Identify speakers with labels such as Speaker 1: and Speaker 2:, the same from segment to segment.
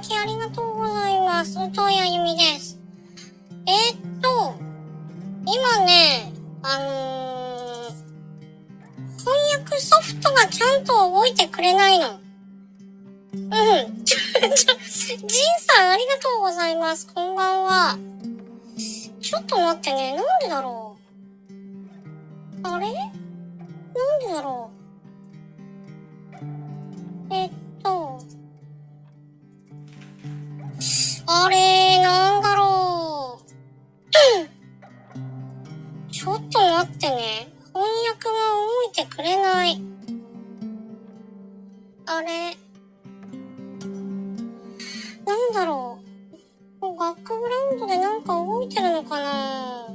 Speaker 1: きありがとうございます。とやゆみです。今ね、翻訳ソフトがちゃんと動いてくれないの。ジンさんありがとうございます。こんばんは。ちょっと待ってね、なんでだろう。あれ？なんでだろう。あれ、なんだろう。ちょっと待ってね。翻訳が動いてくれない。あれ。なんだろう。バックグラウンドでなんか動いてるのかな？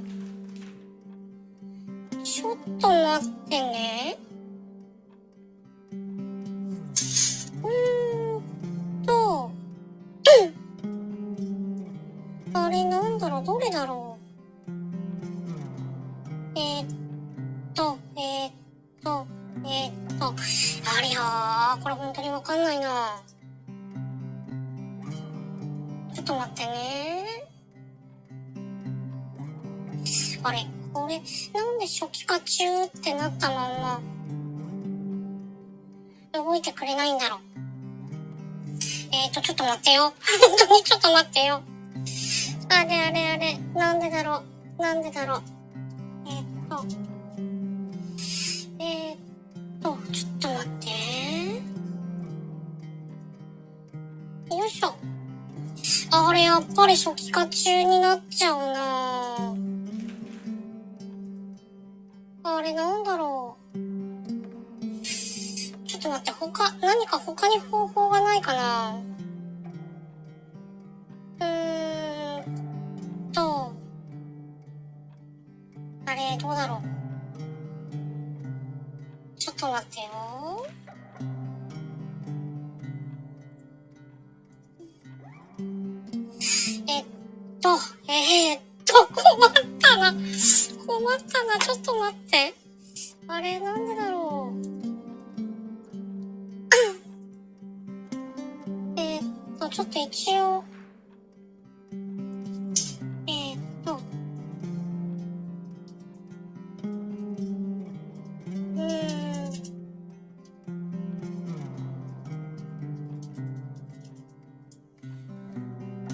Speaker 1: ちょっと待ってね。あれなんだろう、どれだろう。ありゃー、これ本当にわかんないな。ちょっと待ってね。あれ、これ、なんで初期化中ってなったまんま、動いてくれないんだろう。ちょっと待ってよ。本当にちょっと待ってよ。あれ、なんでだろう。ちょっと待って。よいしょ。あれ、やっぱり初期化中になっちゃうな。あれ、なんだろう。ちょっと待って、何か他に方法がないかな。あれ、どうだろう。ちょっと待ってよ。困ったな。ちょっと待って。あれ、なんでだろう。ちょっと一応。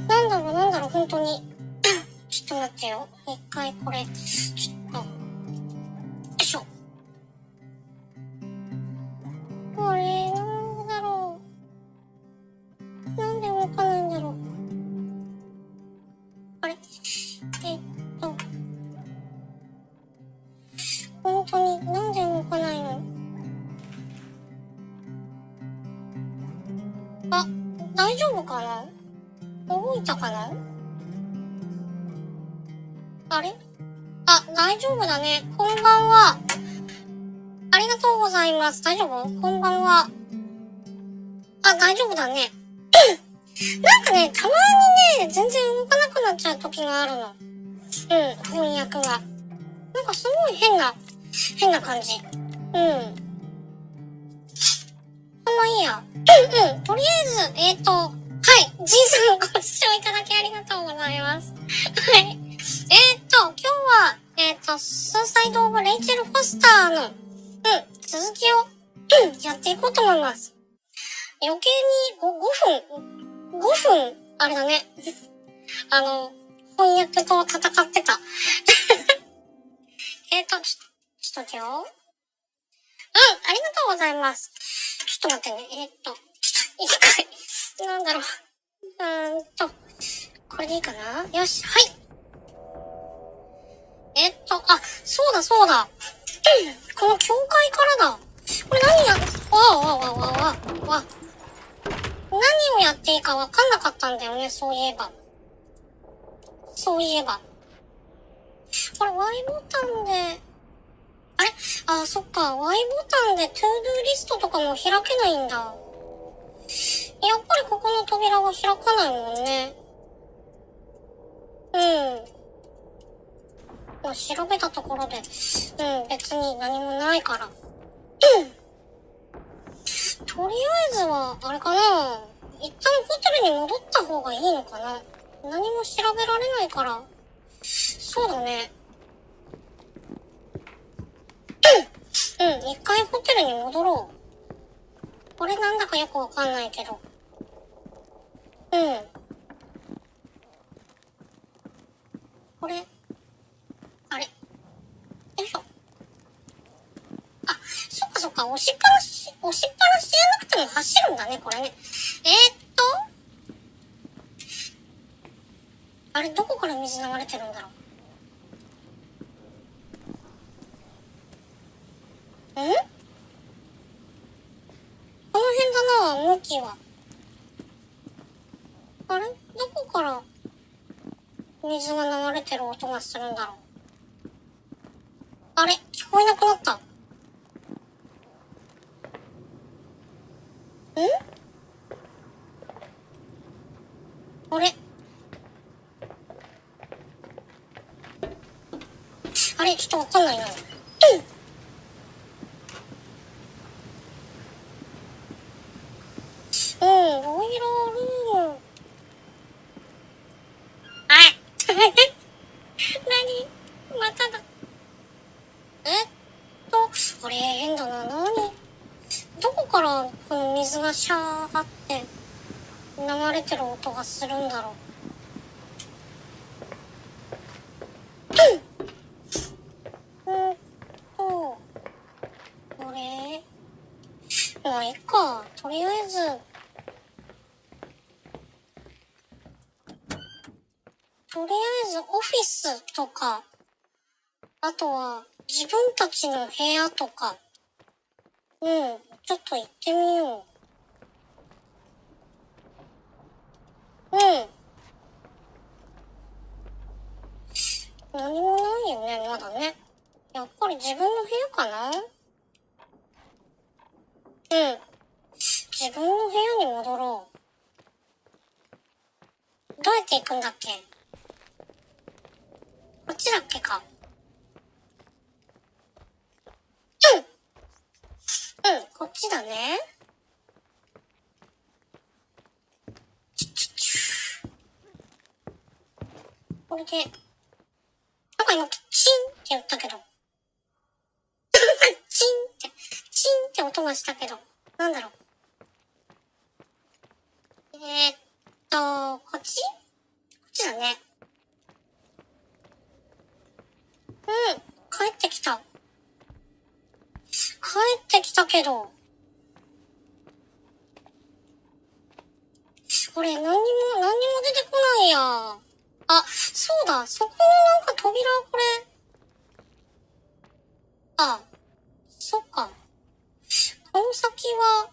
Speaker 1: なんだろう、本当に。ちょっと待ってよ。一回これ、ちょっと。よいしょ。あれ、なんでだろう。なんで動かないんだろう。あれ、本当に、なんで動かないの？あ、大丈夫かな？動いたかな？あれ？大丈夫だね。こんばんは。ありがとうございます。大丈夫？こんばんは。大丈夫だね。なんかね、たまにね、全然動かなくなっちゃう時があるの。翻訳が。なんかすごい変な感じ。まあいいや。とりあえず、はい。ジンさんご視聴いただきありがとうございます。はい。今日は、スーサイドオブレイチェル・フォスターの、続きを、やっていこうと思います。余計に5分、あれだね。翻訳と戦ってた。ちょっと待ってよ。ありがとうございます。ちょっと待ってね。一回、なんだろう。これでいいかな？よし、はい。そうだ。この教会からだ。これ何をやっていいかわかんなかったんだよね、そういえば。これ Y ボタンで、そっか、Y ボタンで To Do リストとかも開けないんだ。やっぱりここの扉は開かないもんね。まあ、調べたところで、別に何もないから。とりあえずは、あれかな。一旦ホテルに戻った方がいいのかな。何も調べられないから。そうだね。一回ホテルに戻ろう。これなんだかよくわかんないけど。これ、あれよいしょ。あ、そっかそっか、押しっぱなしじゃなくても走るんだね、これね。あれ、どこから水流れてるんだろう。この辺だな、向きは。あれ、どこから水が流れてる音がするんだろう。あれ、聞こえなくなった。あれあれ、ちょっとわかんないな。ボイラールーム。何まただ。あれ、変だな。どこからこの水がシャーって流れてる音がするんだろう。これまあいいか。とりあえずオフィスとか、あとは自分たちの部屋とか、ちょっと行ってみよう。何もないよね、まだね。やっぱり自分の部屋かな？自分の部屋に戻ろう。どうやって行くんだっけ？こっちだっけか？こっちだね。これで、なんか今、チンって言ったけど。チンって音がしたけど。なんだろう。こっちだね。帰ってきた。けど。これ何にも出てこないや。あ、そうだ。そこのなんか扉、これ。あ、そっか。この先は、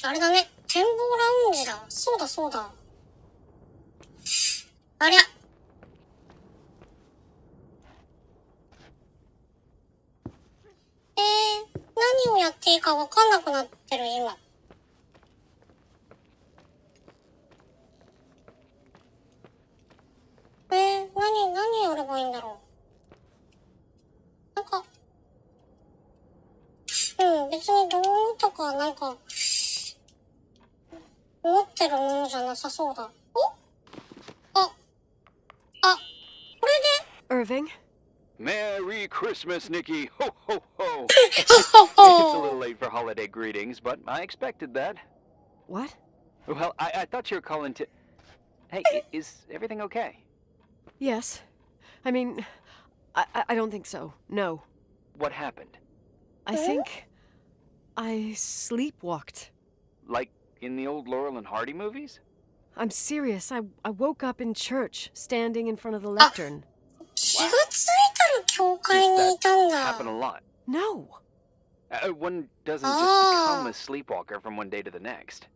Speaker 1: あれだね。展望ラウンジだ。そうだ。ありゃ。何をやっていいかわかんなくなってる、今。何やればいいんだろう。なんか、別に道具とかなんか、持ってるものじゃなさそうだ。これで
Speaker 2: Irving?
Speaker 3: Merry Christmas, Nikki! Ho, ho, ho! It's a little late for holiday greetings, but I expected that.
Speaker 2: What?
Speaker 3: Well, I thought you were calling to... Hey, is everything okay?
Speaker 2: Yes. I mean, I don't think so. No.
Speaker 3: What happened?
Speaker 2: I think I sleepwalked.
Speaker 3: Like in the old Laurel and Hardy movies?
Speaker 2: I'm serious. I woke up in church, standing in front of the lectern.
Speaker 1: 気がついたら教会にいたんだ。
Speaker 3: Happen a lot.
Speaker 2: No.
Speaker 3: One doesn't just become a sleepwalker from one day to the next.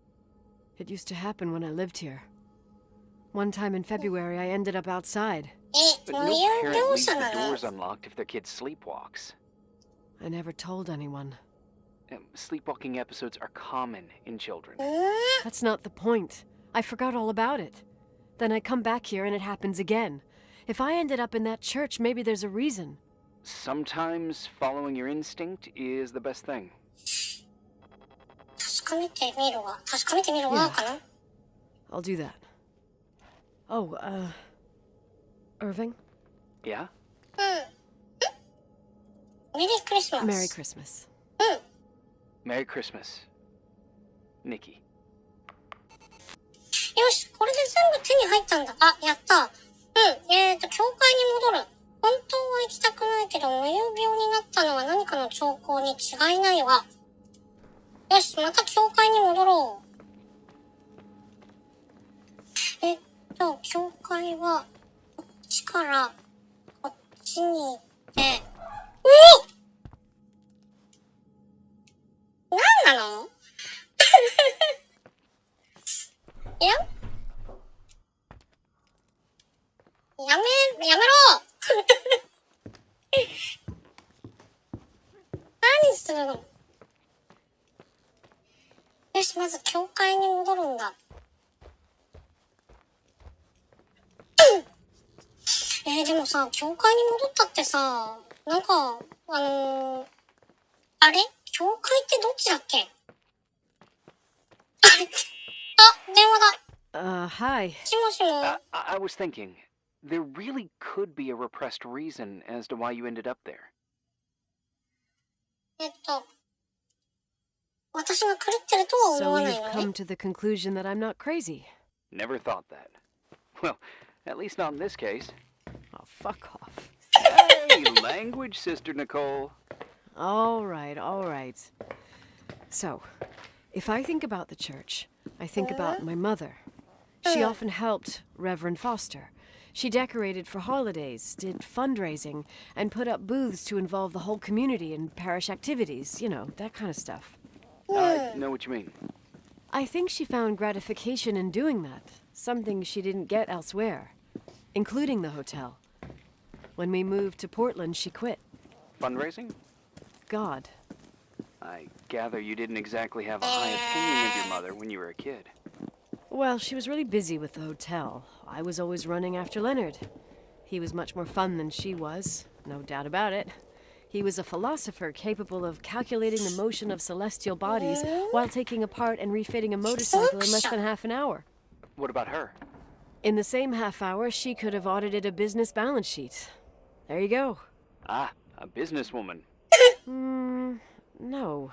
Speaker 2: It used to happen when I lived here. One time in February, I ended up outside.
Speaker 3: But no parent leaves the doors unlocked if their kid sleepwalks.
Speaker 2: I never told anyone.
Speaker 3: Sleepwalking episodes are common in children.
Speaker 2: That's not the point. I forgot all about it. Then I come back here and it happens again. If I ended up in that church, maybe there's a reason.
Speaker 3: Sometimes following your instinct is the best thing.
Speaker 1: 確かめてみるわ。確かめてみるわ、かな。
Speaker 2: I'll do that. Oh, Irving?
Speaker 3: Yeah?
Speaker 1: メリークリスマス。
Speaker 2: Merry Christmas.
Speaker 3: Merry Christmas, Nikki.
Speaker 1: よし、これで全部手に入ったんだ。あ、やった。教会に戻る。本当は行きたくないけど、無遊病になったのは何かの兆候に違いないわ。よし、また教会に戻ろう。教会は、こっちから、こっちに行って、何なのやめろ何するの。よし、まず教会に戻るんだ。でもさ、教会に戻ったってさ、なんか、あれ教会ってどっちだっけ。あ、電話だ。
Speaker 2: Hi.
Speaker 1: しもしも。
Speaker 3: I was thinking, there really could be a repressed reason as to why you ended up there.
Speaker 1: 私が狂ってるとは思
Speaker 2: So
Speaker 1: わない
Speaker 2: you've
Speaker 1: の
Speaker 2: come
Speaker 1: ね。
Speaker 2: to the conclusion that I'm not crazy.
Speaker 3: Never thought that. Well, at least not in this case.
Speaker 2: Oh, fuck off.
Speaker 3: Hey, language, Sister Nicole.
Speaker 2: All right. So, if I think about the church, I think about my mother. She often helped Reverend Foster. She decorated for holidays, did fundraising, and put up booths to involve the whole community in parish activities, you know, that kind of stuff.
Speaker 3: I know what you mean.
Speaker 2: I think she found gratification in doing that, something she didn't get elsewhere, including the hotel. When we moved to Portland, she quit.
Speaker 3: Fundraising?
Speaker 2: God.
Speaker 3: I gather you didn't exactly have a high opinion of your mother when you were a kid.
Speaker 2: Well, she was really busy with the hotel. I was always running after Leonard. He was much more fun than she was, no doubt about it. He was a philosopher capable of calculating the motion of celestial bodies while taking apart and refitting a motorcycle in less than half an hour.
Speaker 3: What about her?
Speaker 2: In the same half hour, she could have audited a business balance sheet. There you go.
Speaker 3: Ah, a businesswoman.
Speaker 2: No.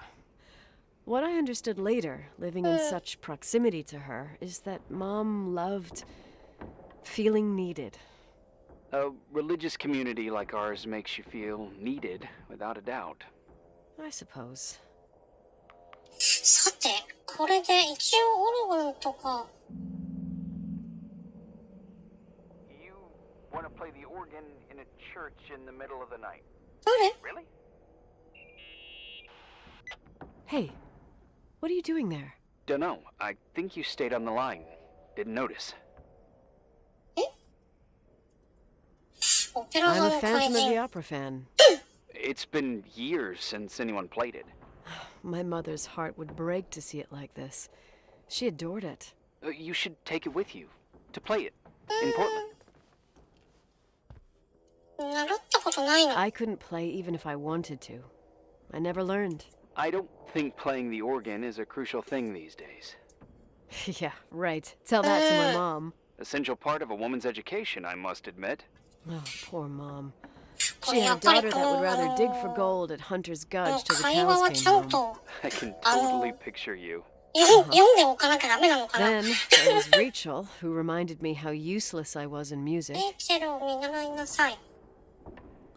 Speaker 2: What I understood later, living in such proximity to her, is that Mom loved feeling needed.
Speaker 3: A religious community like ours makes you feel needed, without a doubt.
Speaker 2: I suppose.
Speaker 1: さて、これで一応オルゴンとか。
Speaker 3: You want to play the organ in a church in the middle of the night?
Speaker 1: 誰？
Speaker 3: Really?
Speaker 2: Hey, what are you doing there?
Speaker 3: Dunno. I think you stayed on the line. Didn't notice.
Speaker 1: オペラ
Speaker 2: I'm
Speaker 1: 座
Speaker 2: a
Speaker 1: の怪
Speaker 2: Phantom of the
Speaker 1: 人。
Speaker 2: Opera fan.
Speaker 3: It's been years since anyone played it.
Speaker 2: My mother's heart would break to see it like this. She adored it.
Speaker 3: You should take it with you to play it in Portland.
Speaker 1: 習ったことないの。
Speaker 2: I couldn't play even if I wanted to. I never learned.
Speaker 3: I don't think playing the organ is a crucial thing these days.
Speaker 2: Yeah, right. Tell that to my mom.
Speaker 3: Essential part of a woman's education, I must admit.
Speaker 2: Oh, poor mom.
Speaker 1: こ
Speaker 2: She
Speaker 1: れや
Speaker 2: had
Speaker 1: っ
Speaker 2: a
Speaker 1: ぱり
Speaker 2: daughter
Speaker 1: こ
Speaker 2: that
Speaker 1: の
Speaker 2: would rather dig for gold at Hunter's Gulch till the
Speaker 1: 会話は
Speaker 2: cows
Speaker 1: ちゃ
Speaker 2: came
Speaker 1: ん
Speaker 2: home.
Speaker 1: と
Speaker 3: I can totally picture you.
Speaker 1: 読んでおかなきゃダメなのかな。
Speaker 2: Then there was Rachel, who reminded me how useless I was in music.
Speaker 1: レイチェルを見習いなさい。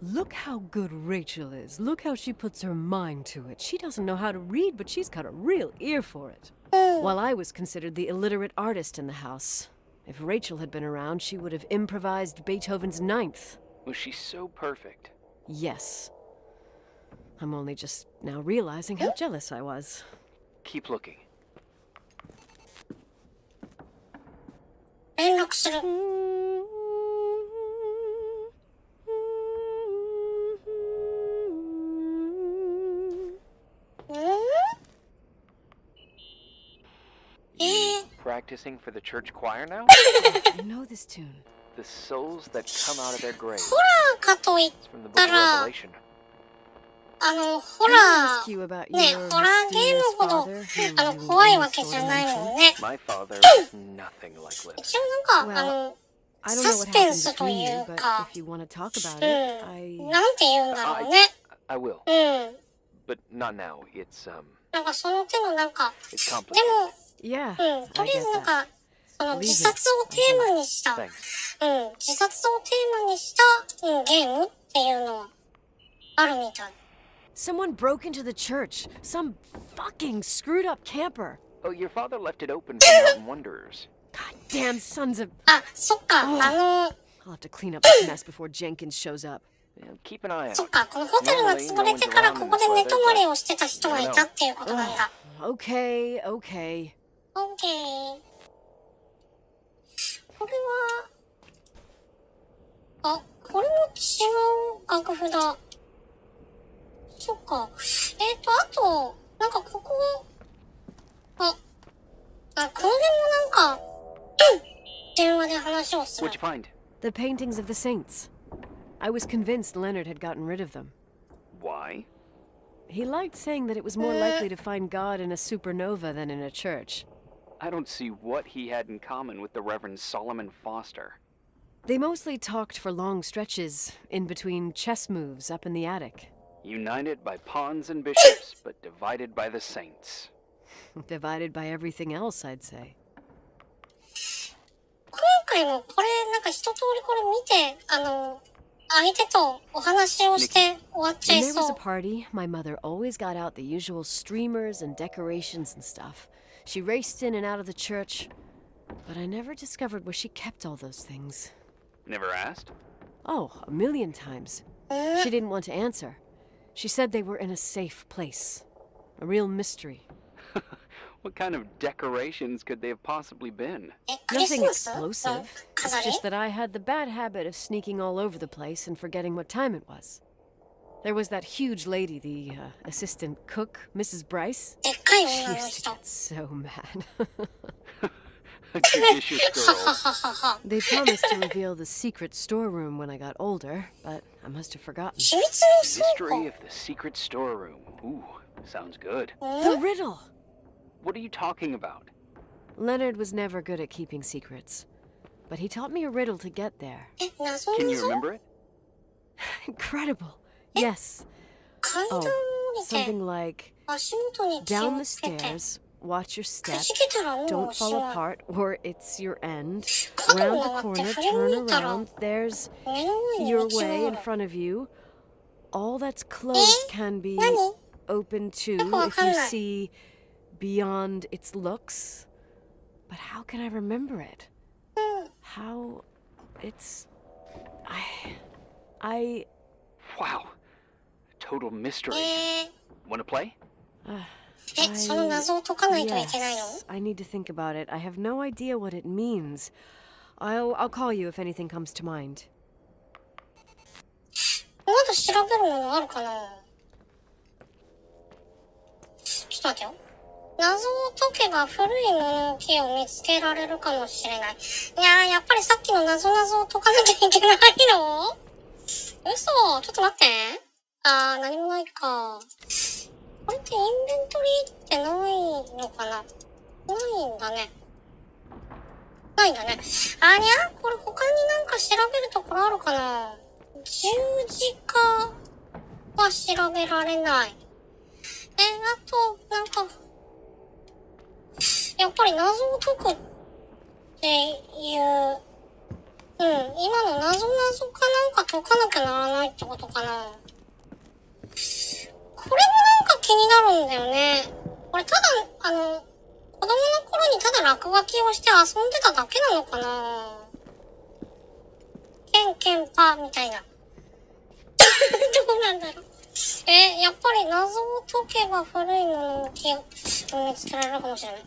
Speaker 2: Look how good Rachel is. Look how she puts her mind to it. She doesn't know how to read, but she's got a real ear for it. While I was considered the illiterate artist in the house. If Rachel had been around, she would have improvised Beethoven's Ninth.
Speaker 3: Was she so perfect?
Speaker 2: Yes. I'm only just now realizing how jealous I was.
Speaker 3: Keep looking.
Speaker 1: 連絡する。
Speaker 3: Practicing for the church choir now?
Speaker 2: You know this tune.
Speaker 3: The souls that come out of their graves.
Speaker 1: ホラーかと言っ
Speaker 3: It's from the book
Speaker 1: た
Speaker 3: of
Speaker 1: ら、
Speaker 3: Revelation.
Speaker 1: ホラー、ね、ホラーゲームほど、怖いわけじゃないもんね。一応なんか、サスペンスというか、なんて言うんだろうね。なんかその手のなんか、でも、とりあえずなんか、その自殺をテーマにした、自殺をテーマにした、ゲームっていうのはあるみたい。
Speaker 2: Someone broke into the church. Some fucking screwed up camper.
Speaker 3: Oh, your father left it open for mountain wanderers.
Speaker 2: Goddamn sons of...
Speaker 1: あ、そっか、
Speaker 2: I'll have to clean up this mess before Jenkins shows up.
Speaker 3: Keep an eye out.
Speaker 1: そっか、このホテルが潰れてからここで寝泊まりをしてた人がいたっていうことなんだ。
Speaker 2: Okay.
Speaker 1: OK。これは、あ、これも違う楽譜だ。そっか。あと、なんかここ、この辺もなんか、電話で話をする。
Speaker 3: What'd you find?
Speaker 2: The paintings of the saints. I was convinced Leonard had gotten rid of them.
Speaker 3: Why?
Speaker 2: He liked saying that it was more likely to find God in a supernova than in a church.
Speaker 3: I don't see what he had in common with the Reverend Solomon Foster.
Speaker 2: They mostly talked for long stretches, in between chess moves up in the attic.
Speaker 3: United by pawns and bishops, but divided by the saints.
Speaker 2: Divided by everything else, I'd say.
Speaker 1: 今回もこれなんか一通りこれ見て、相手とお話をして終わっちゃい
Speaker 2: When there
Speaker 1: そ
Speaker 2: was
Speaker 1: う。
Speaker 2: a party, my mother always got out the usual streamers and decorations and stuff. She raced in and out of the church, but I never discovered where she kept all those things.
Speaker 3: Never asked?
Speaker 2: Oh, a million times. She didn't want to answer. She said they were in a safe place. A real mystery.
Speaker 3: What kind of decorations could they have possibly been?
Speaker 1: クリス
Speaker 2: Nothing
Speaker 1: マス
Speaker 2: explosive.
Speaker 1: 飾
Speaker 2: It's
Speaker 1: り
Speaker 2: just that I had the bad habit of sneaking all over the place and forgetting what time it was. There was that huge lady, the assistant cook, Mrs. Bryce.
Speaker 1: でっかい
Speaker 2: She
Speaker 1: 女の
Speaker 2: used
Speaker 1: 人。
Speaker 2: to get so mad.
Speaker 3: A judicious girl.
Speaker 1: ははは。
Speaker 2: They promised to reveal the secret storeroom when I got older, but I must have forgotten.
Speaker 1: 秘密の倉
Speaker 3: Mystery
Speaker 1: 庫。
Speaker 3: of the secret storeroom. Ooh, sounds good.
Speaker 2: The riddle!
Speaker 3: What are you talking about?
Speaker 2: Leonard was never good at keeping secrets, but he taught me a riddle to get there.
Speaker 1: 謎
Speaker 3: Can you
Speaker 1: 謎
Speaker 3: remember it?
Speaker 2: Incredible! Yes.
Speaker 1: 階段を
Speaker 2: Oh,
Speaker 1: 降りて
Speaker 2: something like
Speaker 1: 足元に気
Speaker 2: down
Speaker 1: を
Speaker 2: the
Speaker 1: つけて
Speaker 2: stairs, watch your
Speaker 1: く
Speaker 2: step,
Speaker 1: じけたらもうお
Speaker 2: don't
Speaker 1: し
Speaker 2: fall
Speaker 1: まい。
Speaker 2: apart, or it's your end.
Speaker 1: 角
Speaker 2: Round
Speaker 1: を
Speaker 2: the
Speaker 1: 曲がって
Speaker 2: corner,
Speaker 1: 振り
Speaker 2: turn
Speaker 1: 向いたら
Speaker 2: around, there's
Speaker 1: 目の上に
Speaker 2: your
Speaker 1: 道
Speaker 2: way
Speaker 1: があ
Speaker 2: in
Speaker 1: る。
Speaker 2: front of you. All that's closed can be
Speaker 1: 何
Speaker 2: open too
Speaker 1: Yo
Speaker 2: if you
Speaker 1: わかんない。
Speaker 2: see beyond its looks. But how can I remember it? How it's I
Speaker 3: Wow. Total mystery.
Speaker 1: え
Speaker 3: Wanna play?
Speaker 1: その謎を解かないといけないの？
Speaker 2: Yes, I need to think about it. I have no idea what it means. I'll call you if anything comes to mind.
Speaker 1: まだ調べるものあるかな？ちょっと待ってよ。謎を解けば古い物置を見つけられるかもしれない。いやー、やっぱりさっきの謎を解かなきゃいけないの？嘘、ちょっと待って。何もないか。これってインベントリーってないのかな？ないんだね。ないんだね。にゃ？これ他になんか調べるところあるかな？十字架は調べられない。あと、なんか、やっぱり謎を解くっていう、今の謎かなんか解かなきゃならないってことかな。これもなんか気になるんだよね。これただ、子供の頃にただ落書きをして遊んでただけなのかな。ケンケンパみたいな。どうなんだろう。やっぱり謎を解けば古いものを見つけられるかもしれない。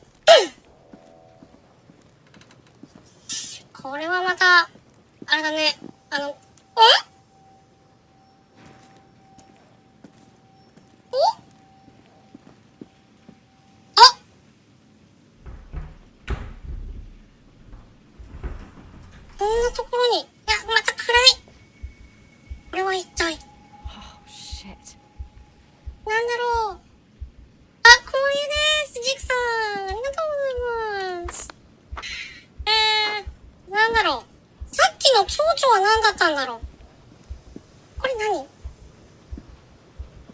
Speaker 1: これはまた、あれだね。こんなところに、また暗い。これは一体。
Speaker 2: Oh shit.
Speaker 1: なんだろう。あ、光栄です。ジクさん。ありがとうございます。なんだろう。さっきの蝶々は何だったんだろう。これ何？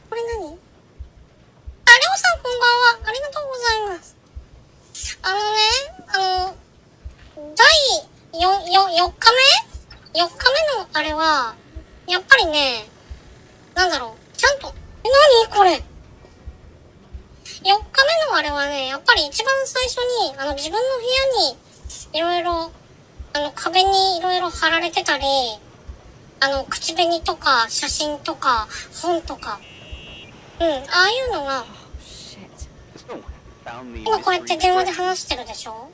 Speaker 1: これ何？あ、りょうさんこんばんは。ありがとうございます。第4日目 ?4 日目のあれは、やっぱりね、なんだろう。ちゃんと、何これ。4日目のあれはね、やっぱり一番最初に、自分の部屋に、いろいろ、壁にいろいろ貼られてたり、口紅とか、写真とか、本とか、ああいうのが、今こうやって電話で話してるでしょ？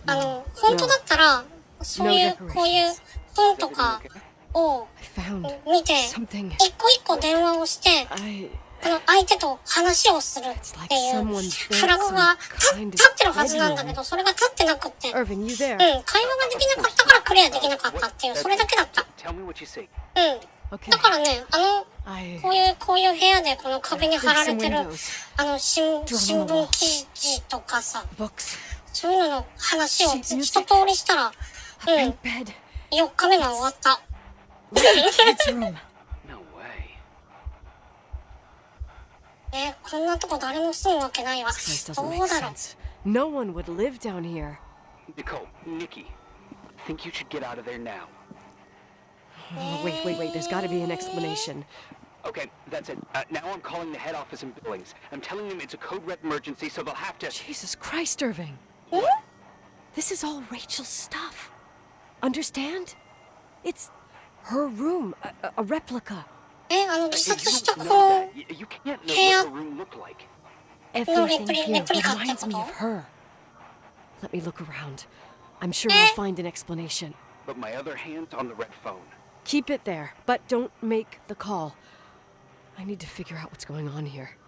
Speaker 1: 本当だったら、そういう、こういう本とかを見て、一個一個電話をして、相手と話をするっていうフラグが立ってるはずなんだけど、それが立ってなくって、会話ができなかったからクリアできなかったっていう、それだけだった。だからね、こういう部屋でこの壁に貼られてる、新聞記事とかさ、そういうのの話を一通りしたら、4日目が終わった。こんなとこ誰も住むわけないわ。どうだろう。
Speaker 2: No one would live down here.
Speaker 3: Nicole, Nikki, I think you should get out of there now.
Speaker 2: Wait. There's got to be an explanation.
Speaker 3: Okay, that's it. Now I'm calling the head office in Billings. I'm telling them it's a code red emergency, so they'll have to...
Speaker 2: Jesus Christ, Irving. This is all Rachel's stuff. Understand? It's her room, a replica.
Speaker 1: 自殺したこの
Speaker 3: You can't know what her room looked like.
Speaker 2: Everything here reminds me of her. Let me look around. I'm sure I'll find an explanation.
Speaker 3: But my other hand's on the red phone.
Speaker 2: Keep it there, but don't make the call. I need to figure out what's going on here.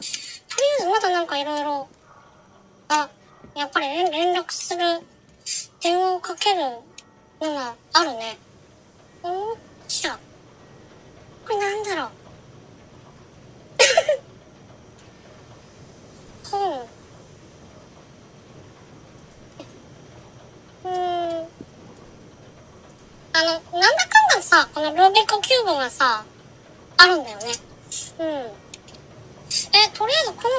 Speaker 1: とりあえずまだなんかいろいろ、やっぱり連絡する、電話をかけるのがあるね。じゃあ、これなんだろう。本。なんだかんださ、このルービックキューブがさ、あるんだよね。とりあえずこの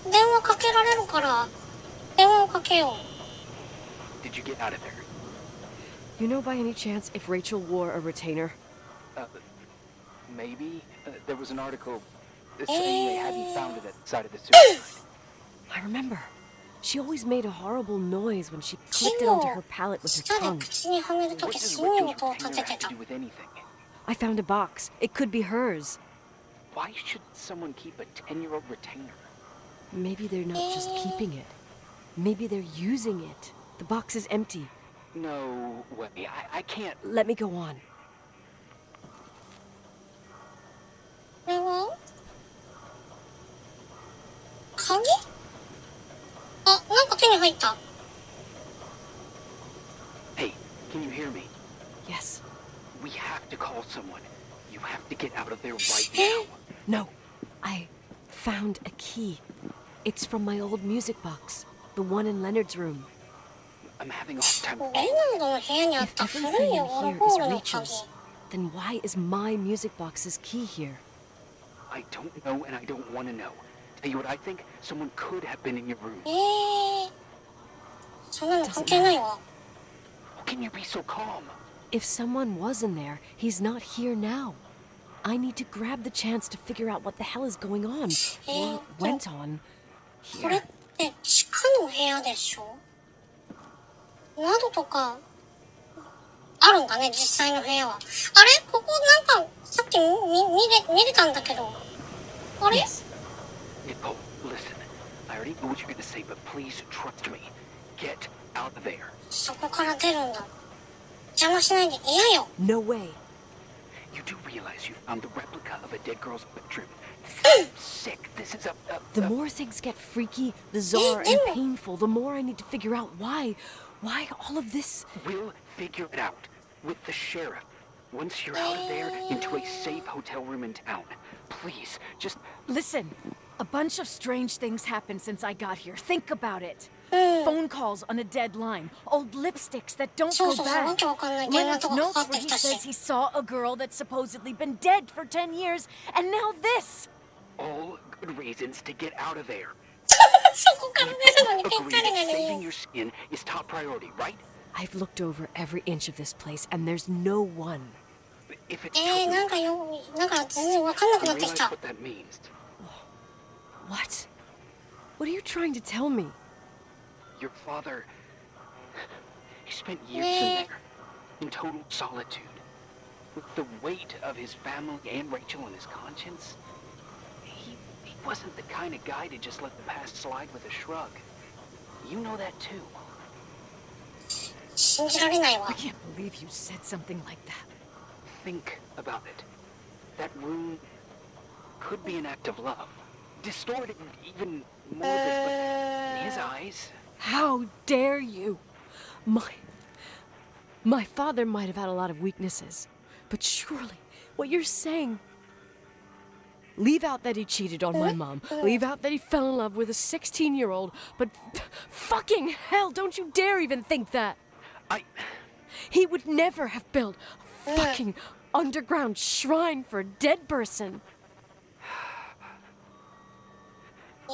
Speaker 1: 辺、電話かけられるから、電話をかけよう。
Speaker 3: Did you get out of there?
Speaker 2: You know by any chance if Rachel wore a retainer?
Speaker 3: Maybe. There was an article saying they hadn't found it at the side of the suicide.
Speaker 2: I remember. She always made a horrible noise when she clicked it onto her palate with her tongue.
Speaker 3: What does Rachel's retainer have to do with anything?
Speaker 2: I found a box. It could be hers.
Speaker 3: Why should someone keep a 10-year-old retainer?
Speaker 2: Maybe they're not just keeping it. Maybe they're using it. The box is empty.
Speaker 3: No way. I can't.
Speaker 2: Let me go on.
Speaker 1: これは鍵？なんか手に入った。
Speaker 3: Hey, can you hear me?
Speaker 2: Yes.
Speaker 3: We have to call someone. You have to get out of there right now.
Speaker 2: No. I found a key. It's from my old music box. The one in Leonard's room.
Speaker 3: I'm having a hard time.
Speaker 1: レナードの部屋にあっ
Speaker 2: If
Speaker 1: た古
Speaker 2: everything
Speaker 1: い
Speaker 2: in
Speaker 1: オル
Speaker 2: here
Speaker 1: ゴ
Speaker 2: is
Speaker 1: ールの鍵。
Speaker 2: Rachel's, then why is my music box's key here?
Speaker 3: I don't know and I don't want to know. Tell you what I think? Someone could have been in your room.
Speaker 1: そんなの関係ないわ。
Speaker 3: How can you be so calm?
Speaker 2: If someone was in there, he's not here now. I need to grab the chance to figure out what the hell is going on, or went on
Speaker 1: これっ
Speaker 2: here.
Speaker 1: て地下の部屋でしょ？窓とかあるんかね、実際の部屋は。あれ？ここなんかさっき見れたんだけど。あれ？
Speaker 2: Yes.
Speaker 3: Nicole, listen. I already know what you're going to say, but please trust me. Get out of there.
Speaker 1: そこから出るんだ。邪魔しないで嫌よ。
Speaker 2: No way.
Speaker 3: You do realize you found the replica of a dead girl's bedroom. This is sick. This is
Speaker 2: The more things get freaky, bizarre, and painful, the more I need to figure out why all of this.
Speaker 3: We'll figure it out. With the sheriff. Once you're out of there, into a safe hotel room in town. Please, just...
Speaker 4: Listen, a bunch of strange things happened since I got here. Think about it. Phone calls on a dead line, old lipsticks that don't go back. Leonard's notes where he says he saw a girl that's supposedly been dead for 10 years, and now this!
Speaker 3: All good reasons to get out of there.
Speaker 1: そこから出るのにぴったりな
Speaker 3: Agree that
Speaker 1: の
Speaker 3: saving
Speaker 1: に。
Speaker 3: your skin is top priority, right?
Speaker 2: I've looked over every inch of this place, and there's no one.
Speaker 3: If it's true,
Speaker 1: なんか全然わかんなくな
Speaker 3: I
Speaker 1: ってき
Speaker 3: realize
Speaker 1: た。
Speaker 3: what that means.
Speaker 2: What? What are you trying to tell me?
Speaker 3: Your father... He spent years in there, in total solitude. With the weight of his family and Rachel on his conscience. He wasn't the kind of guy to just let the past slide with a shrug. You know that too.
Speaker 1: 信じられないわ
Speaker 4: I。can't believe you said something like that.
Speaker 3: Think about it. That room could be an act of love. Distorted even more than... But in his eyes...
Speaker 2: How dare you? My father might have had a lot of weaknesses, but surely what you're saying... Leave out that he cheated on my mom. Leave out that he fell in love with a 16-year-old, but fucking hell, don't you dare even think that. He would never have built a fucking underground shrine for a dead person.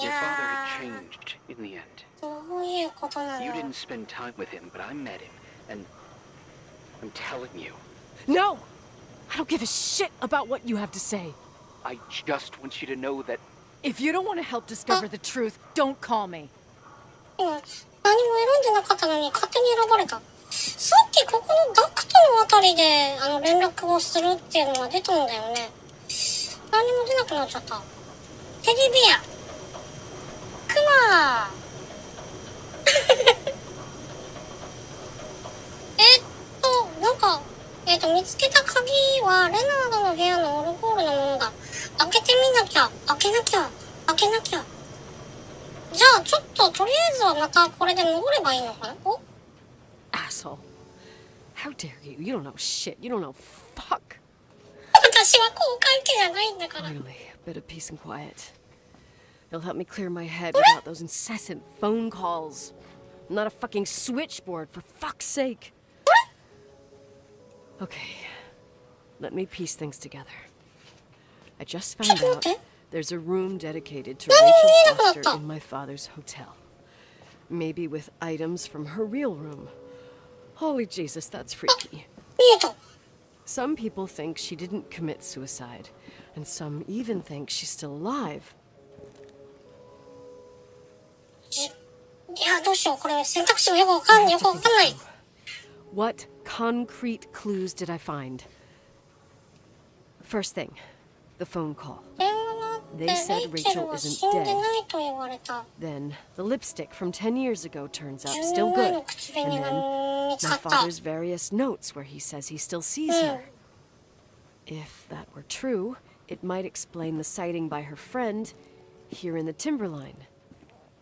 Speaker 3: Your father had changed in the end.
Speaker 1: どういうことな
Speaker 3: You
Speaker 1: の
Speaker 3: didn't spend time with him, but I met him, and I'm telling you,
Speaker 2: No! I don't give a shit about what you have to say.
Speaker 3: I just want you to know that
Speaker 4: If you don't want to help discover the truth, don't call me.
Speaker 1: 今、何も選んでなかったのに勝手に選ばれた。さっきここのダクトのあたりで、連絡をするっていうのが出たんだよね。何も出なくなっちゃった。テディベア。クマなんか、見つけた鍵はレナードの部屋のオルゴールのものだ。開けてみなきゃ、開けなきゃ。じゃあちょっととりあえずはまたこれで戻ればいいのかな。お
Speaker 2: Asshole. How dare you? You don't know shit. You don't know fuck.
Speaker 1: 私は公開機じゃないんだから。
Speaker 2: Finally, a bit of peace and quiet. It'll help me clear my head without those incessant phone calls. I'm not a fucking switchboard, for fuck's sake. Okay, let me piece things together. I just found out there's a room dedicated to Rachel Foster in my father's hotel. Maybe with items from her real room. Holy Jesus, that's freaky.
Speaker 1: 見えた。
Speaker 2: Some people think she didn't commit suicide, and some even think she's still alive.
Speaker 1: いや、どうしよう。これ選択肢がよくわかんない。
Speaker 2: What concrete clues did I find? First thing, the phone call.
Speaker 1: 電話があってレ
Speaker 2: They said
Speaker 1: イチェル
Speaker 2: Rachel
Speaker 1: は
Speaker 2: isn't
Speaker 1: 死んでないと言われた。
Speaker 2: Then the lipstick from 10 years ago turns up
Speaker 1: 10
Speaker 2: still
Speaker 1: 年前
Speaker 2: good.
Speaker 1: の口
Speaker 2: And
Speaker 1: 紅が
Speaker 2: then
Speaker 1: 見つ
Speaker 2: my
Speaker 1: かった。
Speaker 2: father's various notes where he says he still sees her. If that were true, it might explain the sighting by her friend here in the timberline.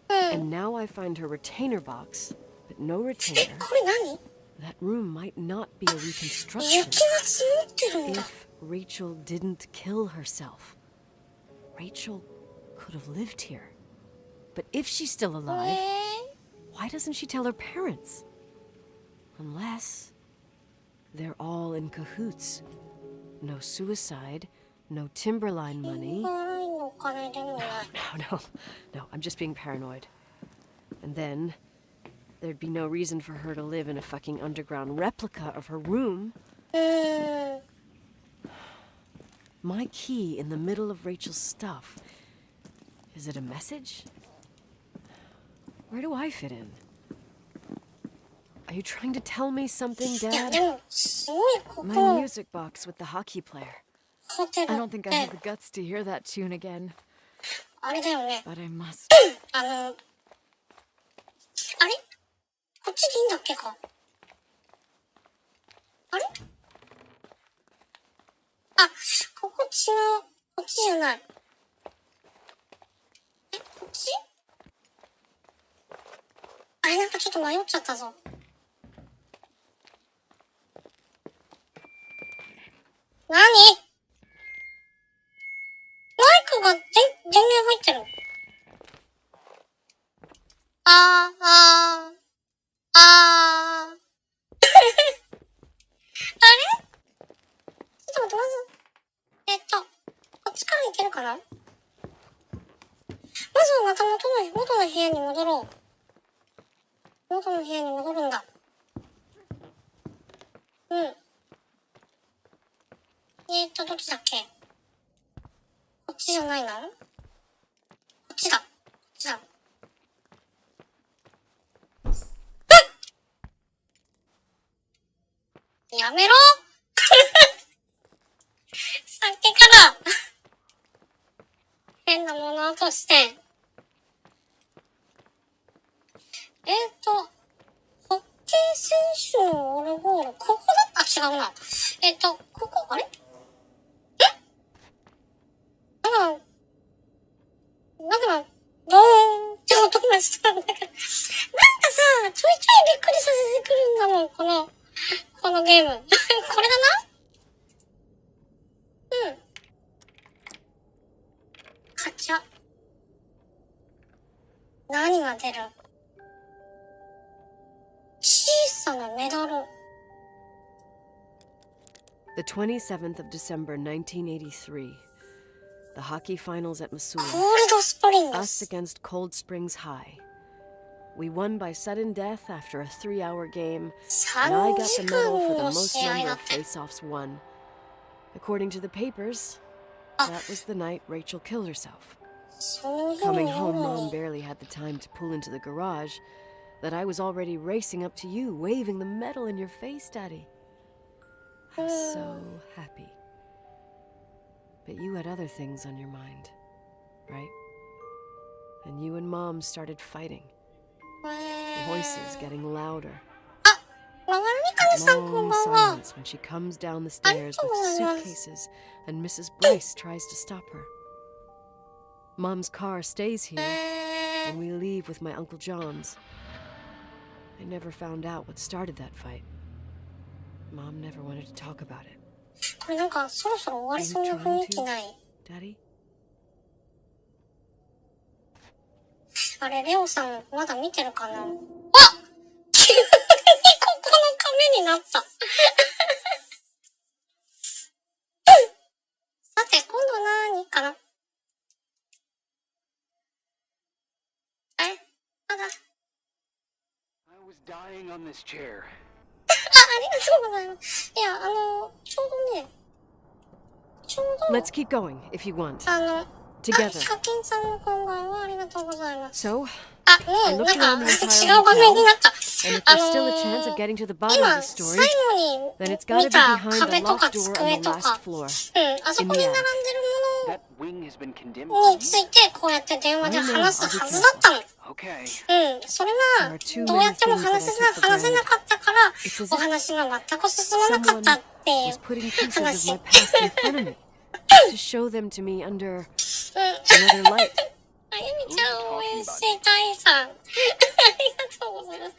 Speaker 2: And now I find her retainer box, but no
Speaker 1: え、
Speaker 2: retainer.
Speaker 1: これ何？
Speaker 2: That room might not be a reconstruction.
Speaker 1: 雪が積もってるんだ。
Speaker 2: If Rachel didn't kill herself, Rachel could have lived here. But if she's still alive, why doesn't she tell her parents? Unless they're all in cahoots. No suicide, no timberline money.
Speaker 1: 悪いのお金でもない。
Speaker 2: No, I'm just being paranoid. And then there'd be no reason for her to live in a fucking underground replica of her room. My key in the middle of Rachel's stuff. Is it a message? Where do I fit in? Are you trying to tell me something,
Speaker 1: いや、
Speaker 2: Dad?
Speaker 1: でも、すごいここ
Speaker 2: My
Speaker 1: の
Speaker 2: music box with the hockey player.
Speaker 1: ホテル
Speaker 4: I
Speaker 1: っ
Speaker 4: don't think I
Speaker 1: て
Speaker 4: have the guts to hear that tune again,
Speaker 1: あれだよね。
Speaker 4: but I must.
Speaker 1: あれこっちでいいんだっけか。あれあ、ここ違う。こっちじゃない。え、こっちあれ、なんかちょっと迷っちゃったぞ。何？マイクが電源入ってる。あれちょっと待って、まず、こっちから行けるかな？まずはまた元の部屋に戻ろう。元の部屋に戻るんだ。うん。どっちだっけ？こっちじゃないの？こっちだ。こっちだ。やめろさっきから変なもの落として。ホッケー選手のオルゴール、ここだった？違うな。ここ、あれ？なんか、ドーンって音がしたんだけど。なんかさ、ちょいちょいびっくりさせてくるんだもん、このゲーム。これだな？うん。カチャ。何が出る？小さなメダル。
Speaker 2: The 27th of December, 1983. The hockey finals at Missoula.
Speaker 1: Cold Springs.
Speaker 2: Us against Cold Springs High. We won by sudden death after a 3-hour game, and I got the medal for the most number of face-offs won. According to the papers, that was the night Rachel killed herself. Coming home, Mom barely had the time to pull into the garage, that I was already racing up to you, waving the medal in your face, Daddy. I was so happy. But you had other things on your mind, right? And you and Mom started fighting. The voices getting louder. Long silence when she comes down the stairs with suitcases and Mrs. Brace tries to stop her. Mom's car stays here, and we leave with my Uncle John's. I never found out what started that fight. Mom never wanted to talk about it.
Speaker 1: これなんかそろそろ終わりそうな雰囲気ない？
Speaker 2: Daddy?
Speaker 1: あれ、レオさんまだ見てるかな？あ！急にここの亀になった。さて、今度何かな？まだ。
Speaker 3: I was dying on this chair.
Speaker 1: ありがとうございます。いや、ちょうど、
Speaker 2: Let's keep going, if you want.
Speaker 1: ヒカキンさんのこんばんは、ありがとうございます。
Speaker 2: So,
Speaker 1: もう、
Speaker 2: I
Speaker 1: なん
Speaker 2: looked
Speaker 1: か、
Speaker 2: around the
Speaker 1: 違
Speaker 2: entire
Speaker 1: う画面に
Speaker 2: hotel,
Speaker 1: なった。
Speaker 2: and if there's still a chance of getting to the bottom of
Speaker 1: 今、
Speaker 2: the
Speaker 1: 最
Speaker 2: story,
Speaker 1: 後
Speaker 2: then
Speaker 1: に
Speaker 2: it's gotta
Speaker 1: 見
Speaker 2: be
Speaker 1: た
Speaker 2: behind
Speaker 1: 壁
Speaker 2: the
Speaker 1: とか
Speaker 2: locked door
Speaker 1: 机
Speaker 2: on
Speaker 1: と
Speaker 2: the
Speaker 1: か、
Speaker 2: last floor.
Speaker 1: あそこに並んでる
Speaker 3: That wing has been condemned
Speaker 1: ものに
Speaker 3: for
Speaker 1: ついて、こうやって電話で話すはずだったの。
Speaker 3: Okay.
Speaker 1: それが、どうやっても話せなかったから、お話が全く進まなかったっていう
Speaker 2: Was putting pieces of
Speaker 1: 話。
Speaker 2: my past in front of me to show them to me under another light.
Speaker 1: あゆみちゃん応援したいさん。ありがとうございます。こ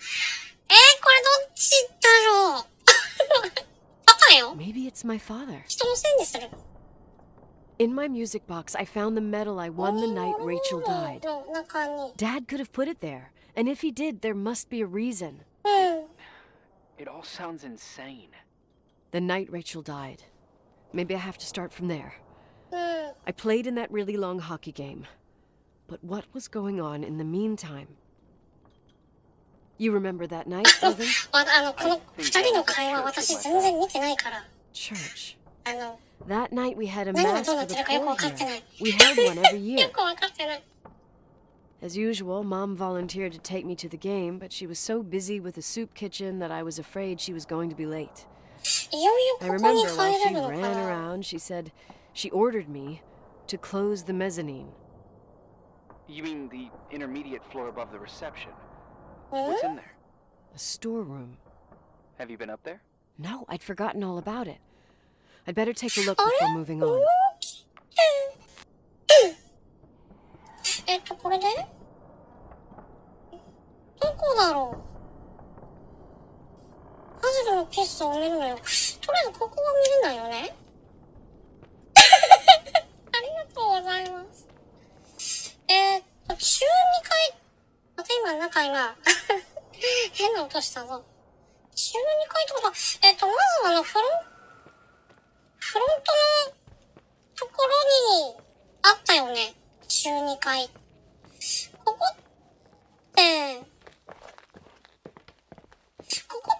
Speaker 1: れどっちだろうパパよ。
Speaker 2: Maybe it's my father.
Speaker 1: 人のせいにする。
Speaker 2: In my music box, I found the medal I won the night Rachel died.
Speaker 1: の中に。
Speaker 2: Dad could have put it there, and if he did, there must be a reason.
Speaker 3: It all sounds insane.
Speaker 2: The night Rachel died. Maybe I have to start from there. I played in that really long hockey game. But what was going on in the meantime? You remember that night, Evan?
Speaker 1: この二人の会話、私全然見てないから。
Speaker 2: Church.
Speaker 1: あの、
Speaker 2: That night we had a
Speaker 1: 何が
Speaker 2: mass
Speaker 1: どうな
Speaker 2: for
Speaker 1: って
Speaker 2: the
Speaker 1: るかよく
Speaker 2: poor
Speaker 1: わかってな
Speaker 2: here.
Speaker 1: い。
Speaker 2: We held one every
Speaker 1: よ
Speaker 2: year.
Speaker 1: くわかってない。
Speaker 2: As usual, Mom volunteered to take me to the game, but she was so busy with the soup kitchen that I was afraid she was going to be late.
Speaker 1: いよいよ
Speaker 2: I
Speaker 1: ここに
Speaker 2: remember
Speaker 1: 入
Speaker 2: while
Speaker 1: れ
Speaker 2: she
Speaker 1: るのか
Speaker 2: ran
Speaker 1: な。
Speaker 2: around, she said she ordered me to close the mezzanine.
Speaker 3: You mean the intermediate floor above the reception? What's in there?
Speaker 2: A storeroom.
Speaker 3: Have you been up there?
Speaker 2: No, I'd forgotten all about it. I'd better take a look before moving on.
Speaker 1: これでどこだろう。パズルのピースを埋めるのよ。とりあえずここは見れないよね。さいな。変な音したぞ。12階ってことは、まずフロントのところにあったよね。12階。ここっ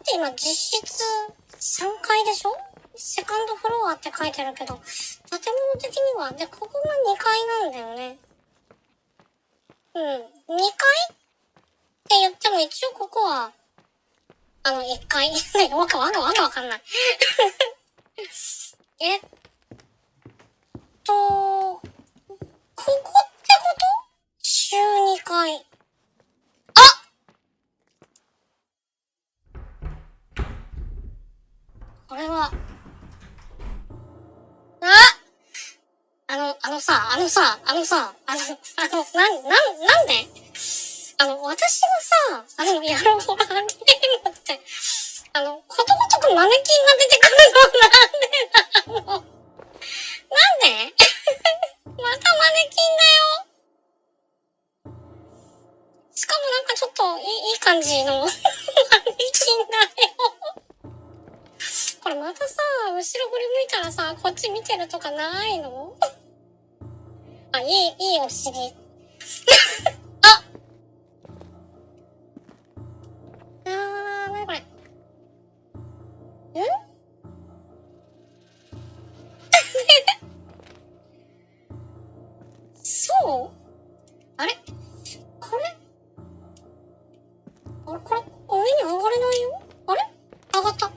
Speaker 1: て今実質3階でしょ？セカンドフロアって書いてるけど、建物的には、で、ここが2階なんだよね。2階って言っても一応ここは、1階。わかんない。ここってこと？週2階。これは、なんで私がさ、やるホラーゲームって、ことごとくマネキンが出てくるのなんでまたマネキンだよ。しかもなんかちょっといい感じのマネキンだよ。これまたさ、後ろ振り向いたらさ、こっち見てるとかないの？いいお尻。なにこれ。そう？あれこれ、上に上がれないよ？あれ上がった。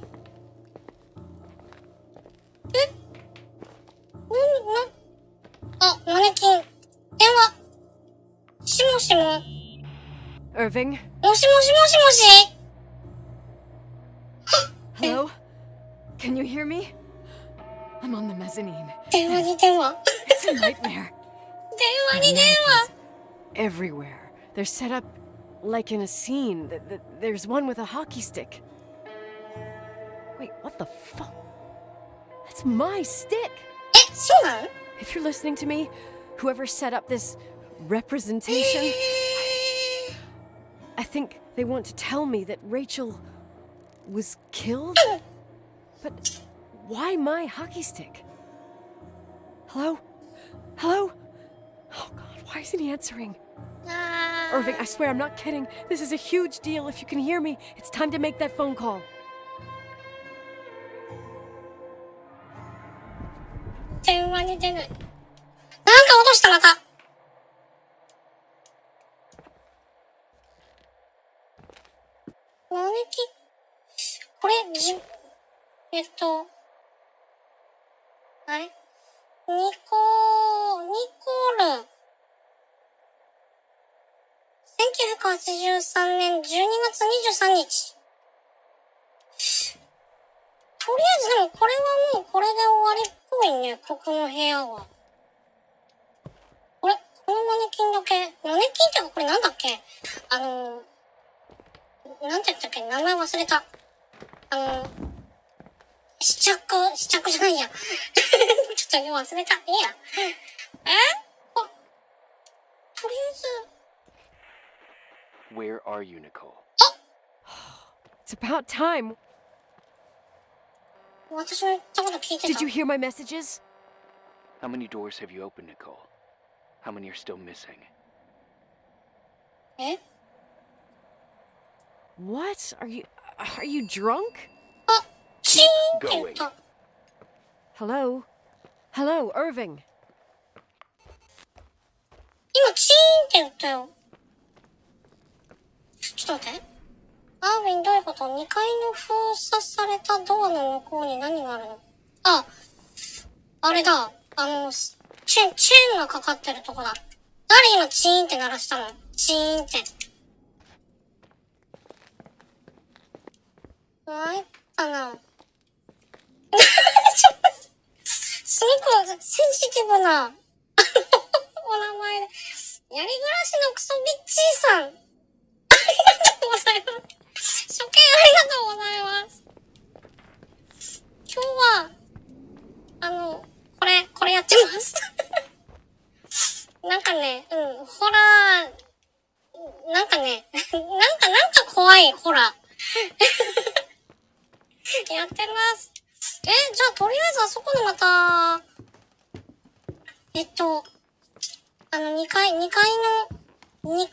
Speaker 1: マネキン。電話。しもしも。
Speaker 2: Irving?
Speaker 1: もしもしもしもし。
Speaker 4: Hello? Can you hear me? I'm on the mezzanine.
Speaker 1: 電話に電話。
Speaker 4: It's a nightmare.
Speaker 1: 電話に電話。
Speaker 2: Everywhere. They're set up like in a scene. There's one with a hockey stick. Wait, what the fuck? That's my stick!
Speaker 1: そうなの？
Speaker 2: If you're listening to me, whoever set up this representation, I think they want to tell me that Rachel was killed? But why my hockey stick? Hello? Hello? Oh God, why isn't he answering? Irving, I swear I'm not kidding. This is a huge deal. If you can hear me, it's time to make that phone call.
Speaker 1: 電話に出ない。なんか落としたまた。マネキン。これ、あれ？ニコール。1983年12月23日。とりあえずでもこれはもうこれで終わりっぽいね、ここの部屋は。このマネキンだけ、マネキンってかこれなんだっけ？なんて言ったっけ？名前忘れた。試着じゃないや。ちょっと忘れた。いいや。とりあえず。
Speaker 3: Where are you, Nicole?
Speaker 2: It's about time.
Speaker 1: 私の言ったこと聞いてた。
Speaker 2: Did you hear my messages?
Speaker 3: How many doors have you opened, Nicole? How many are still missing?
Speaker 2: What? Are you drunk?
Speaker 1: チーンって言った。
Speaker 2: Hello? Hello, Irving.
Speaker 1: 今チーンって言ったよ。ちょっと待って。アーウィンどういうこと？ 2 階の封鎖されたドアの向こうに何があるの？あれだ。チェーンがかかってるとこだ。誰今チーンって鳴らしたの？チーンって。参ったな。すごくセンシティブなお名前で。やり暮らしのクソビッチーさん。ありがとうございます。初見ありがとうございます。今日は、これやってます。なんかね、ホラーなんかね、なんか怖い、ほら。やってます。じゃあとりあえずあそこのまた、2階の、や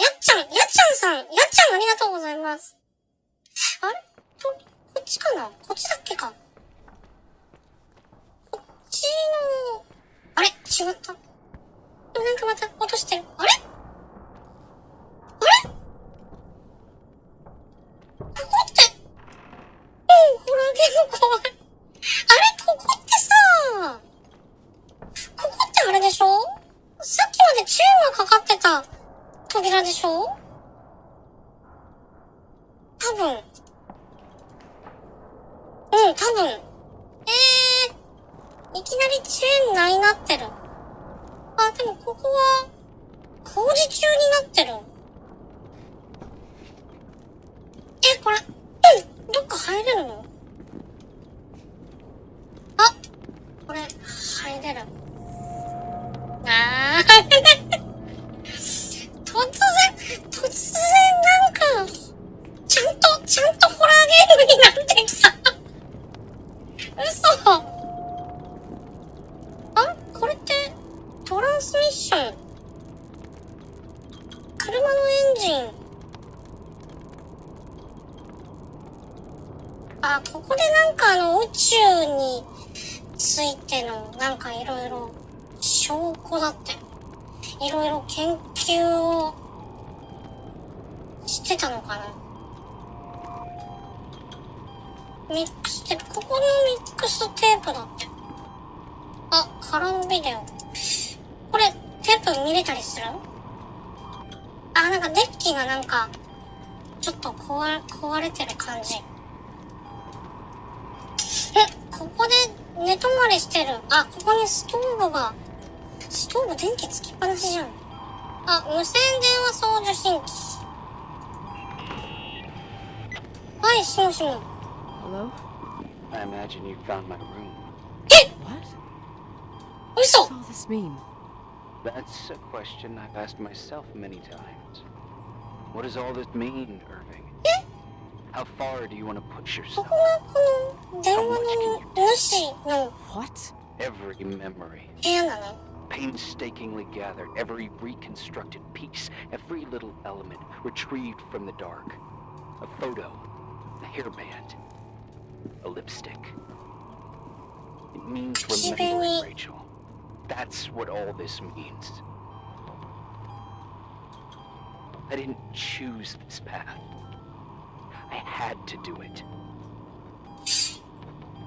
Speaker 1: っちゃんさん、やっちゃんありがとうございます。あれこっちかな、こっちだっけか、こっちの、あれ違った。なんかまた落としてる。あれここって、ホラーゲーム怖い。あれここってさ、ここってあれでしょ、さっきまでチェーンがかかってた扉でしょ、多分。多分。いきなりチェーンないなってる。あ、でもここは、工事中になってる。これ、どっか入れるの？あ、これ、入れる。突然なんか、ちゃんとホラーゲームになってきた。嘘。これって、トランスミッション。車のエンジン。ここでなんか宇宙についてのなんかいろいろ証拠だって。いろいろ研究をしてたのかな。ミックステープ、ここのミックステープだって。カラービデオ。これ、テープ見れたりする？なんかデッキがなんか、ちょっと壊れてる感じ。ここで寝泊まりしてる。ここにストーブ電気つきっぱなしじゃん。無線電話送受信機。はい、しもしも。
Speaker 2: Hello?
Speaker 3: I imagine you found my room.
Speaker 2: What?
Speaker 1: 嘘。
Speaker 2: What does all this mean?
Speaker 3: That's a question I've asked myself many times. What does all this mean, Irving? How far do you want to push
Speaker 1: こ
Speaker 3: yourself?
Speaker 1: こがこの電話の主の
Speaker 2: What?
Speaker 3: Every memory,
Speaker 1: 部屋なの？
Speaker 3: painstakingly gathered, every reconstructed piece, every little element retrieved from the dark. A photo, a hairband, a lipstick. It means remembering, Rachel. That's what all this means. I didn't choose this path. I had to do it.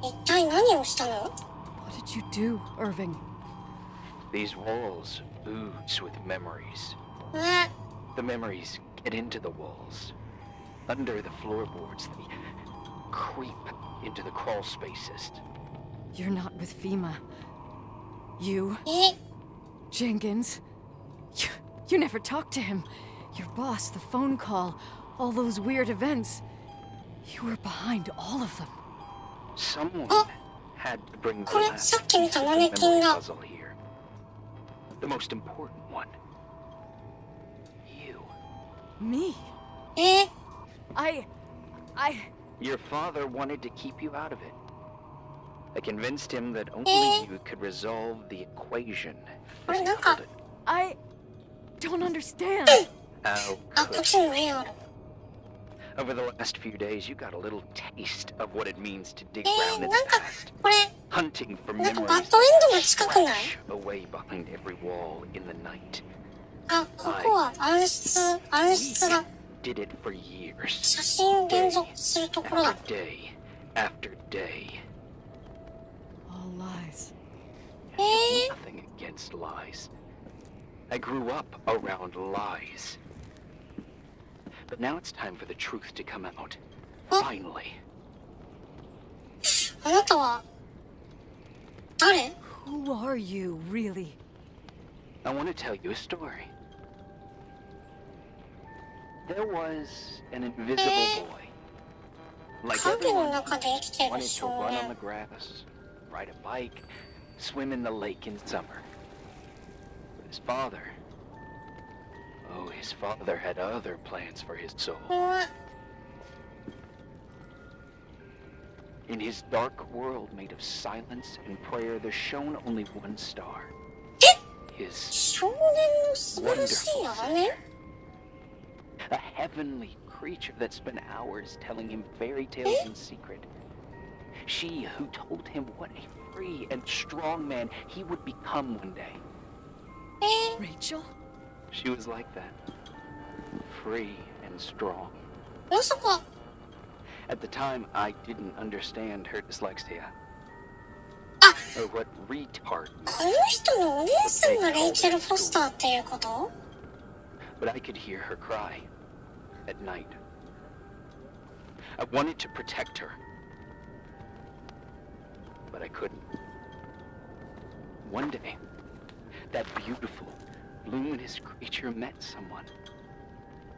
Speaker 1: 一体何をしたの？
Speaker 2: What did you do, Irving?
Speaker 3: These walls ooze with memories.
Speaker 1: ね。
Speaker 3: The memories get into the walls, under the floorboards. They creep into the crawl spaces.
Speaker 2: You're not with FEMA. You,
Speaker 1: え、
Speaker 2: Jenkins. You never talked to him. Your boss, the phone call, all those weird events. You were behind all of them.
Speaker 3: Someone had to bring the
Speaker 1: これ
Speaker 3: last
Speaker 1: さっき見
Speaker 3: piece
Speaker 1: た
Speaker 3: of
Speaker 1: マ
Speaker 3: the
Speaker 1: ネキン
Speaker 3: memory
Speaker 1: だ。
Speaker 3: puzzle here. The most important one. You.
Speaker 2: Me?
Speaker 1: え、
Speaker 2: I...
Speaker 3: Your father wanted to keep you out of it. I convinced him that only you could resolve the equation, as he called it.
Speaker 2: I don't understand.
Speaker 3: How
Speaker 1: こっ
Speaker 3: could
Speaker 1: ちにも部屋ある。
Speaker 3: Over the last few days, you got a little taste of what it means to dig around in
Speaker 1: な
Speaker 3: the
Speaker 1: んか
Speaker 3: past,
Speaker 1: これ
Speaker 3: hunting for
Speaker 1: なんか
Speaker 3: memories
Speaker 1: バッドエンドが近くない？
Speaker 3: flash away behind every wall in the night.
Speaker 1: ここは暗室だ。
Speaker 3: Did it for years,
Speaker 1: 写真を現像するところだ。
Speaker 3: after day after day.
Speaker 2: All lies.
Speaker 3: Nothing against lies. I grew up around lies. But now it's time for the truth to come out. Finally.
Speaker 1: あなたは誰？
Speaker 2: Who are you, really?
Speaker 3: I want to tell you a story. There was an invisible boy. Like
Speaker 1: 影の
Speaker 3: everyone,
Speaker 1: 中で生きてる
Speaker 3: wanted to
Speaker 1: 少
Speaker 3: run on
Speaker 1: 年
Speaker 3: the。grass, ride a bike, swim in the lake in summer. But his father Oh, his father had other plans for his soul.
Speaker 1: 怖い。
Speaker 3: In his dark world made of silence and prayer, there shone only one star. His
Speaker 1: 少年の素晴らしい姉？
Speaker 3: a heavenly creature that spent hours telling him fairy tales in secret. She who told him what a free and strong man he would become one day.
Speaker 4: Rachel?
Speaker 3: She was like that. Free and strong.
Speaker 1: まさか、
Speaker 3: At the time, I didn't understand her dyslexia. Or what retard
Speaker 1: この人のお姉さんがレイチェル・フォスターっていうこと？
Speaker 3: but I could hear her cry at night. I wanted to protect her, but I couldn't. One day, that beautiful, luminous creature met someone.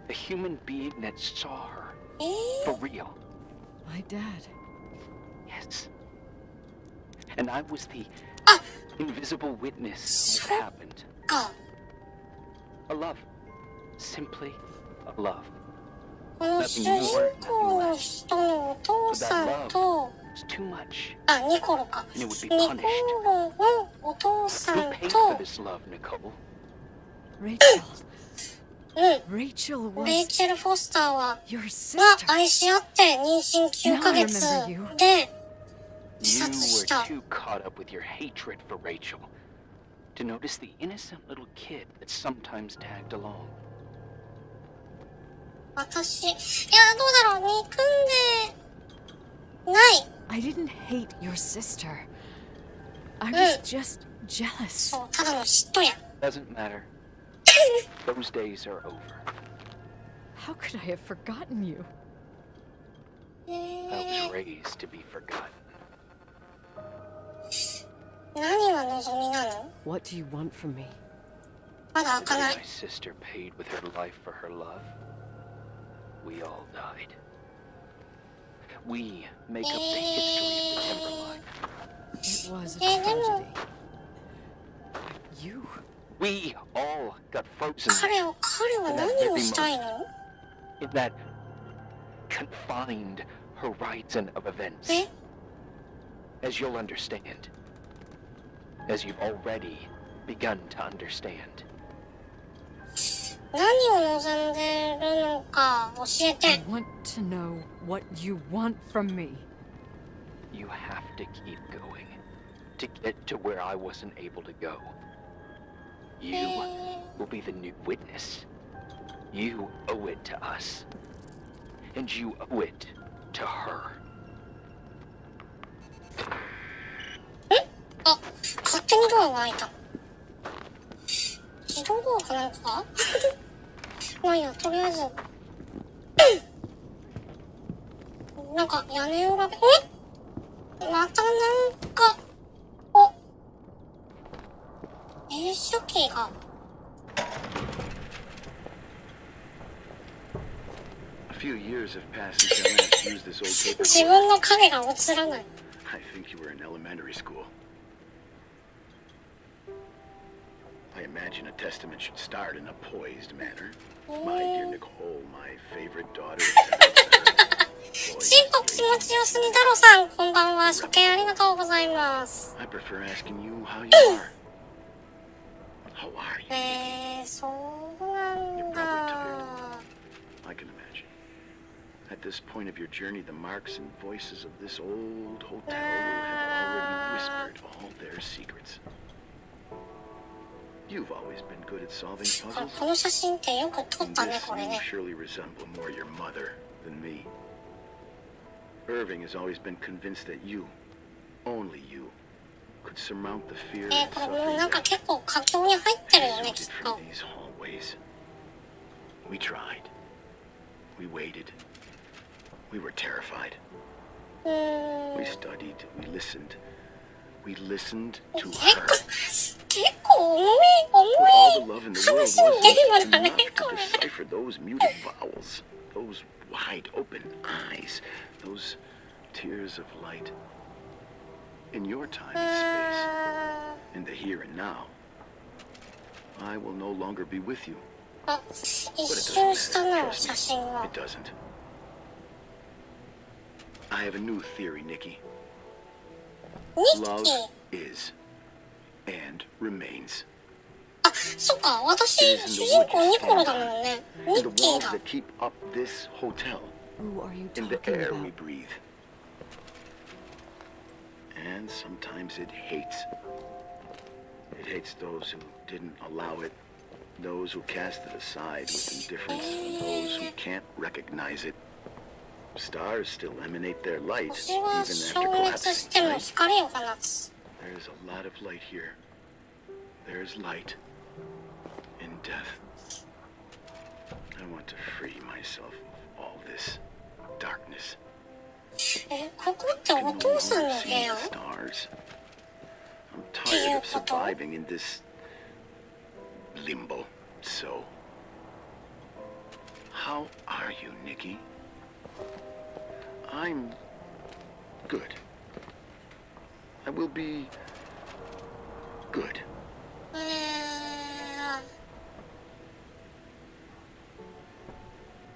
Speaker 3: A human being that saw her for real.
Speaker 2: My dad.
Speaker 3: Yes. And I was the invisible witness of what happened.
Speaker 1: か。
Speaker 3: A love. Simply a love.
Speaker 1: この主人公の人のお父さんと、
Speaker 3: It's too much.
Speaker 1: あ、ニコロか。
Speaker 3: And it would
Speaker 1: ニ
Speaker 3: be
Speaker 1: コ
Speaker 3: punished.
Speaker 1: ロのお父さ
Speaker 3: Who
Speaker 1: ん
Speaker 3: paid
Speaker 1: と
Speaker 3: for、this love, Nicole?
Speaker 2: Rachel.
Speaker 1: うん、
Speaker 2: Rachel
Speaker 1: レイ
Speaker 2: was
Speaker 1: チェル・フォスターは、
Speaker 2: your
Speaker 1: が
Speaker 2: sister.
Speaker 1: 愛し合って妊娠9ヶ月
Speaker 2: Now I remember you.
Speaker 1: で自
Speaker 3: You
Speaker 1: 殺し
Speaker 3: were
Speaker 1: た。
Speaker 3: too caught up with your hatred for Rachel to notice the innocent little kid that sometimes tagged along.
Speaker 1: 私、いや、どうだろう、憎んでない。
Speaker 2: I didn't hate your sister. I was just jealous.
Speaker 1: そう、ただの嫉妬や。
Speaker 3: Doesn't matter. Those days are over.
Speaker 2: How could I have forgotten you?
Speaker 3: I was raised to be forgotten.
Speaker 1: 何が望みなの？
Speaker 2: What do you want from me?
Speaker 1: まだ開
Speaker 3: The
Speaker 1: かな
Speaker 3: day
Speaker 1: い。
Speaker 3: my sister paid with her life for her love, we all died. We make up the history of the Timberline.
Speaker 2: It was a
Speaker 1: でも
Speaker 2: tragedy. You?
Speaker 3: We all got frozen
Speaker 1: 彼は何をしたいの？
Speaker 3: in that confined horizon of events.
Speaker 1: え？
Speaker 3: As you'll understand. As you've already begun to understand.
Speaker 1: 何を望んでるのか教え
Speaker 2: I
Speaker 1: て。
Speaker 2: want to know what you want from me.
Speaker 3: You have to keep going to get to where I wasn't able to go. You will be the new witness. You owe it to us. And you owe it to her.
Speaker 1: あ、勝手にドアが開いた。自動ドアかなんか？まあいいや、とりあえず。なんか屋根裏で、またなんか、お、映写機が。
Speaker 5: A few years have passed since I last used this old paper.
Speaker 1: 自分の影が映らない。
Speaker 5: I think you were in elementary school. I imagine a testament should start in a poised manner. My dear Nicole, my favorite daughter, etc.
Speaker 1: 進歩気持ちよすぎ太郎さん、こんばんは。初見ありがとうございます。
Speaker 5: I prefer asking you how you are. How are you?
Speaker 1: そうなんだ。
Speaker 5: I can imagine. At this point of your journey, the marks and voices of this old hotel will have already whispered all their secrets. You've always been good at solving puzzles.
Speaker 1: この写真ってよく撮っ
Speaker 5: And
Speaker 1: たね、
Speaker 5: this
Speaker 1: これ
Speaker 5: you
Speaker 1: ね。
Speaker 5: surely resemble more your mother than me. Irving has always been convinced that you, only you, could surmount the fear and
Speaker 1: これもう
Speaker 5: suffering
Speaker 1: なんか
Speaker 5: that
Speaker 1: 結構佳境に入ってるよね、きっ
Speaker 5: resulted
Speaker 1: と
Speaker 5: from。these hallways. We tried. We waited. We were terrified. We studied. We listened. We listened to
Speaker 1: 結
Speaker 5: her.
Speaker 1: 構重
Speaker 5: But all the
Speaker 1: い
Speaker 5: love in the world
Speaker 1: 話のテー
Speaker 5: wasn't
Speaker 1: マだね、
Speaker 5: enough
Speaker 1: こ
Speaker 5: to
Speaker 1: れ。
Speaker 5: decipher those muted vowels, those wide open eyes, those tears of light. In your time and space, in the here and now, I will no longer be with you.
Speaker 1: あ、一周したな、写真が。
Speaker 5: It doesn't. I have a new theory, Nikki.
Speaker 1: ニッ
Speaker 5: Love
Speaker 1: キー。
Speaker 5: is and remains
Speaker 1: あ、そっか、私、主人公ニコルだもんね。ニ
Speaker 5: in the
Speaker 1: ッキー
Speaker 5: walls
Speaker 1: だ。
Speaker 5: that keep up this hotel,
Speaker 2: Who are you
Speaker 5: in the
Speaker 2: talking
Speaker 5: air we
Speaker 2: about?
Speaker 5: breathe. And sometimes it hates. It hates those who didn't allow it, those who cast it aside with indifference, and those who can't recognize it. Stars still emanate their light
Speaker 1: 星
Speaker 5: even
Speaker 1: は
Speaker 5: after
Speaker 1: 消滅し
Speaker 5: collapsing.
Speaker 1: ても
Speaker 5: Right?
Speaker 1: 光を放つ。
Speaker 5: There's a lot of light here. There's light in death. I want to free myself of all this darkness.
Speaker 1: ここって
Speaker 5: I
Speaker 1: お
Speaker 5: no
Speaker 1: 父さん
Speaker 5: longer
Speaker 1: の部
Speaker 5: see
Speaker 1: 屋？
Speaker 5: the stars. I'm tired of surviving in this limbo. So, how are you, Nikki? I'm good. I will be good.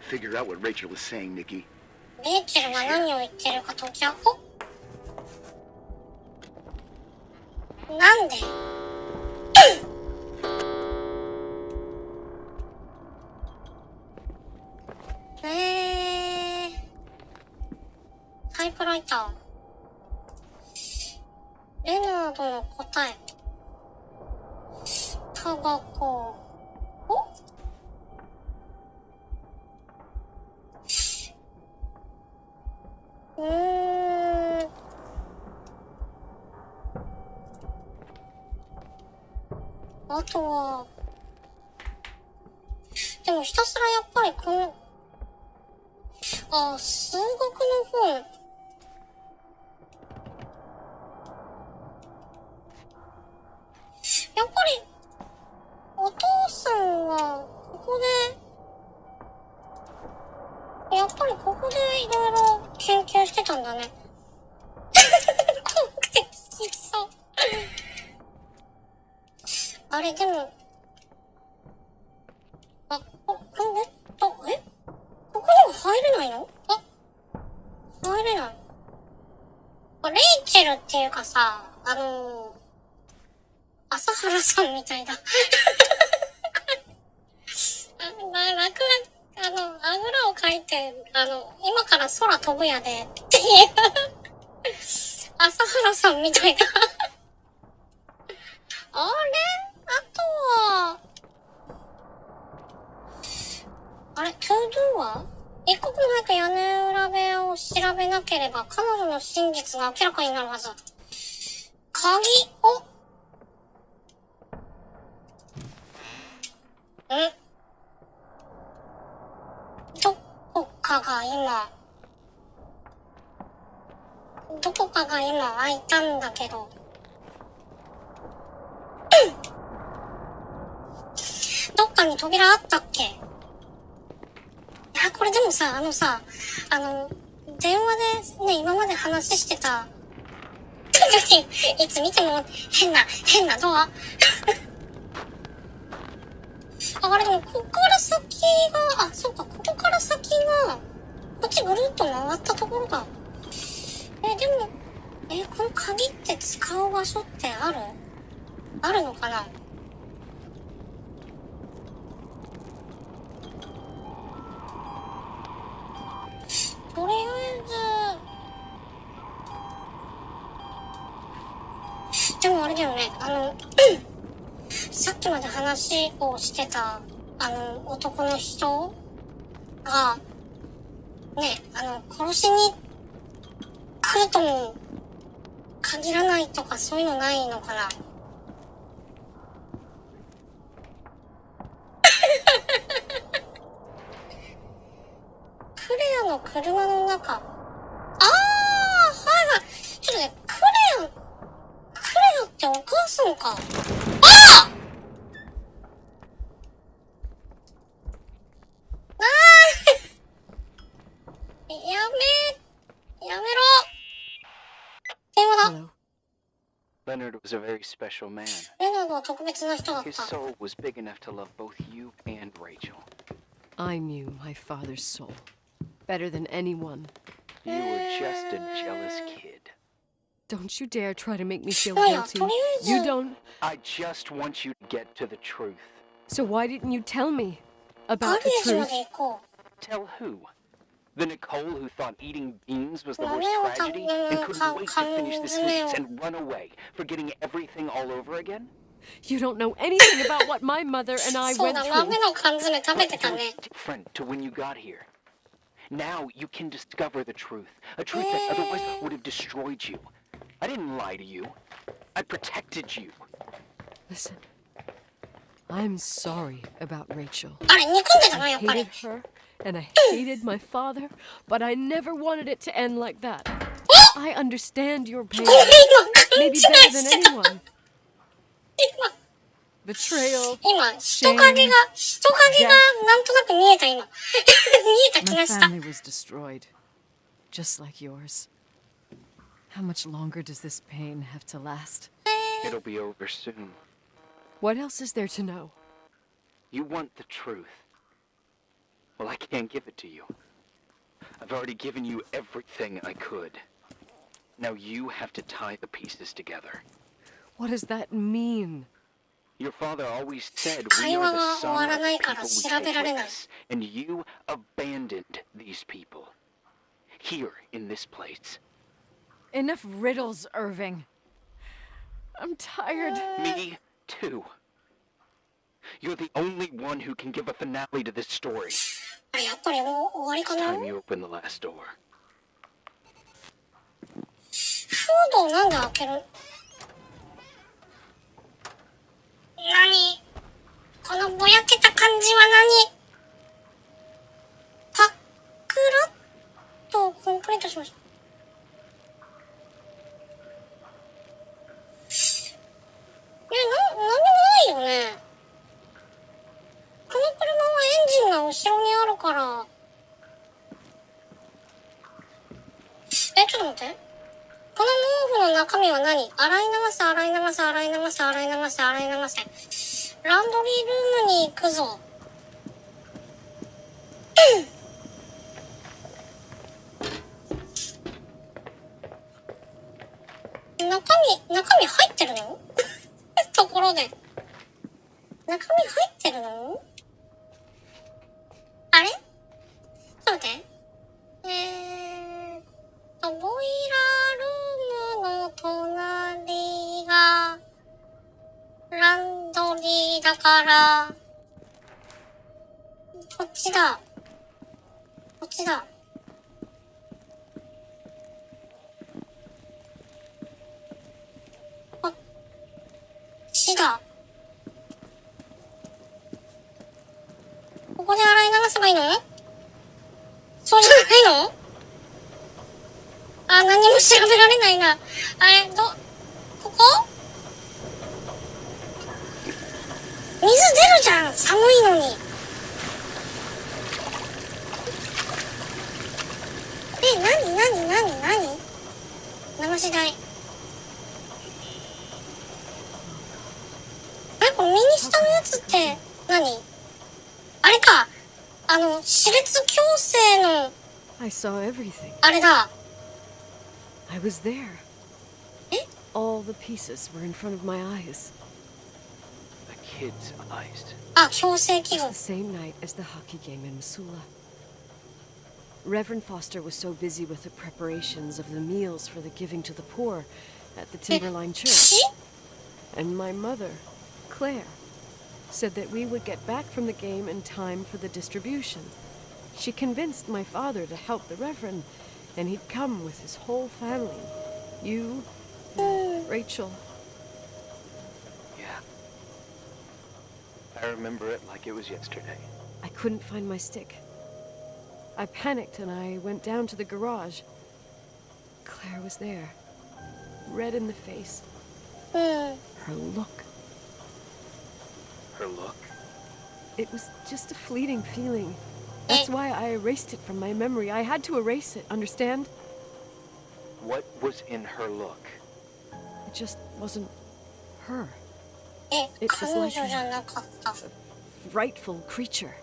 Speaker 5: Figure out what Rachel was saying, Nikki.
Speaker 1: レイチェルが何を言ってるか解き合おう。なんでタイプライター。レナードの答え。タバコ。おあとは、でもひたすらやっぱりこの、数学の本。やっぱり、お父さんは、ここで、やっぱりここでいろいろ研究してたんだね。怖くて聞きそう。あれ、でも、ここでも入れないの？入れない。レイチェルっていうかさ、朝原さんみたいだ。あぐらをかいて、今から空飛ぶやで、っていう、朝原さんみたいだ。あとは、トゥードゥは一刻も早く屋根裏部屋を調べなければ彼女の真実が明らかになるはず。鍵をどこかが今開いたんだけど。どっかに扉あったっけ？いや、これでもさ、電話でね、今まで話してた、いつ見ても変なドア。あれでも、ここから先が、そうか、ここから先が、こっちぐるっと回ったところだ。でも、この鍵って使う場所ってあるのかな？とりあえず、でもあれだよね、さっきまで話をしてた、男の人が、ね、殺しに来るとも限らないとかそういうのないのかな？クレアの車の中。はいはい。ちょっとね、クレアってお母さんか。やめろ。電話だ。
Speaker 2: Hello.
Speaker 3: Leonard was a very special man.
Speaker 1: レナードは特別な人だっ
Speaker 3: His
Speaker 1: た。
Speaker 3: soul was big enough to love both you and Rachel.
Speaker 2: I knew my father's soul better than anyone.
Speaker 3: You were just a jealous kid.
Speaker 2: Don't you dare try to make me feel
Speaker 1: そうや、
Speaker 2: guilty.
Speaker 1: とりあえず
Speaker 2: You don't.
Speaker 3: I just want you to get to the truth.
Speaker 2: So why didn't you tell me
Speaker 1: ガ
Speaker 2: about
Speaker 1: レ
Speaker 2: the
Speaker 1: ージま
Speaker 2: truth?
Speaker 1: で行こ
Speaker 3: Tell who? The Nicole who thought eating beans was the worst
Speaker 1: Well,
Speaker 3: tragedy and couldn't wait to finish this week's and run away, forgetting everything all over again?
Speaker 2: You don't know anything about what my mother and
Speaker 1: う。
Speaker 2: I
Speaker 1: そう
Speaker 2: went
Speaker 1: だ、
Speaker 2: through.
Speaker 1: 豆の缶詰食べてた
Speaker 3: It
Speaker 1: ね。
Speaker 3: was different to when you got here. Now you can discover the truth, a truth that otherwise would have destroyed you. I didn't lie to you. I protected you.
Speaker 2: Listen, I'm sorry about Rachel.
Speaker 1: あれ、憎んでたな、
Speaker 2: I
Speaker 1: やっぱり。
Speaker 2: hated her, and I hated my father, but I never wanted it to end like that. I understand your pain,
Speaker 1: これ今、勘違
Speaker 2: maybe
Speaker 1: い
Speaker 2: better than
Speaker 1: してた。
Speaker 2: anyone. Betrayal,
Speaker 1: 今、人影がなんとなく見えた、今。見えた気
Speaker 2: my
Speaker 1: がした。
Speaker 2: family was destroyed, just like yours. How much longer does this pain have to last?
Speaker 3: It'll be over soon.
Speaker 2: What else is there to know?
Speaker 3: You want the truth. Well, I can't give it to you. I've already given you everything I could. Now you have to tie the pieces together.
Speaker 2: What does that mean?
Speaker 3: Your father always said
Speaker 1: 会
Speaker 3: we
Speaker 1: 話
Speaker 3: are
Speaker 1: が 終
Speaker 3: the son
Speaker 1: わら
Speaker 3: of
Speaker 1: な
Speaker 3: the
Speaker 1: いから
Speaker 3: people we
Speaker 1: 調
Speaker 3: take
Speaker 1: べられ
Speaker 3: with
Speaker 1: ない。
Speaker 3: us, and you abandoned these people. Here in this place.
Speaker 4: Enough riddles, Irving. I'm tired.
Speaker 3: Me too. You're the only one who can give a finale to this story.
Speaker 1: あれ、やっぱりもう終わり
Speaker 3: It's
Speaker 1: かな。
Speaker 3: time you open the last door.
Speaker 1: フードをなんで開ける？何？このぼやけた感じは何？パックラットをコンプリートしました。なんでもないよね。この車はエンジンが後ろにあるから。ちょっと待って。この毛布の中身は何？洗い流せ、洗い流せ、洗い流せ、洗い流せ、洗い流せ。ランドリールームに行くぞ。中身入ってるの？ところで。中身入ってるの？あれ？ちょっと待って。ボイラールームの隣がランドリーだから、こっちだ。こっちだ。こっちだ。ここで洗い流せばいいの？そうじゃないの？あ、何も調べられないな。あれ、ここ？水出るじゃん、寒いのに。何流し台。これ右下のやつって何？あれか。歯列矯正の、
Speaker 2: I saw everything.
Speaker 1: あれだ。
Speaker 2: I was there.
Speaker 1: え？
Speaker 2: All the pieces were in front of my eyes.
Speaker 3: A kid's eyes.
Speaker 1: あ、矯正器
Speaker 2: It
Speaker 1: 具。
Speaker 2: was the same night as the hockey game in Missoula. Reverend Foster was so busy with the preparations of the meals for the giving to the poor at the Timberline Church.
Speaker 1: 血？
Speaker 2: And my mother, Claire, said that we would get back from the game in time for the distribution. She convinced my father to help the Reverend, and he'd come with his whole family. You, Rachel.
Speaker 3: Yeah. I remember it like it was yesterday.
Speaker 2: I couldn't find my stick. I panicked and I went down to the garage. Claire was there, red in the face.
Speaker 1: うん。
Speaker 2: Her look.
Speaker 3: Her look.
Speaker 2: It was just a fleeting feeling. That's why I erased it from my memory. I had to erase it, understand?
Speaker 3: What was in her look?
Speaker 2: It just wasn't her.
Speaker 1: え、
Speaker 2: It
Speaker 1: 彼
Speaker 2: was
Speaker 1: 女
Speaker 2: like
Speaker 1: じゃなかった。
Speaker 2: frightful creature.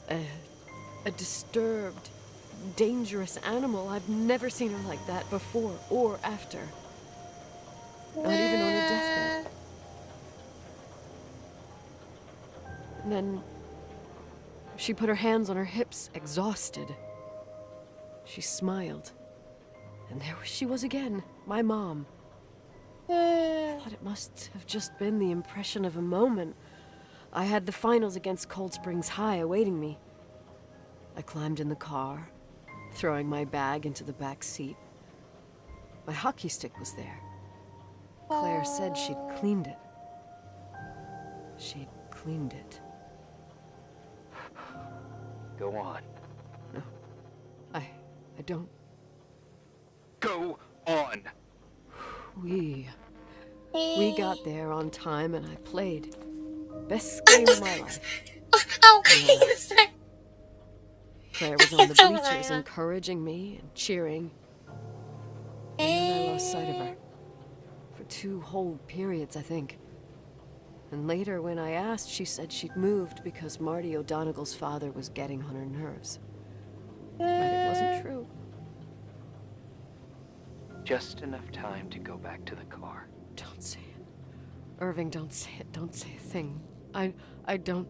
Speaker 2: A disturbed, dangerous animal. I've never seen her like that before or after. Not even on her deathbed. And then she put her hands on her hips, exhausted. She smiled. And there she was again, my mom. I thought it must have just been the impression of a moment. I had the finals against Cold Springs High awaiting me. I climbed in the car, throwing my bag into the back seat. My hockey stick was there. Claire said she'd cleaned it. She'd cleaned it.
Speaker 3: Go on.
Speaker 2: No, I don't.
Speaker 3: Go on!
Speaker 2: We got there on time and I played. Best game of my life.
Speaker 1: あ、おかえりなさい。
Speaker 2: Claire was on the bleachers encouraging me and cheering. And then I lost sight of her. For 2 whole periods, I think. And later, when I asked, she said she'd moved because Marty O'Donegal's father was getting on her nerves. But it wasn't true.
Speaker 3: Just enough time to go back to the car.
Speaker 2: Don't say it. Irving, don't say it. Don't say a thing. I don't...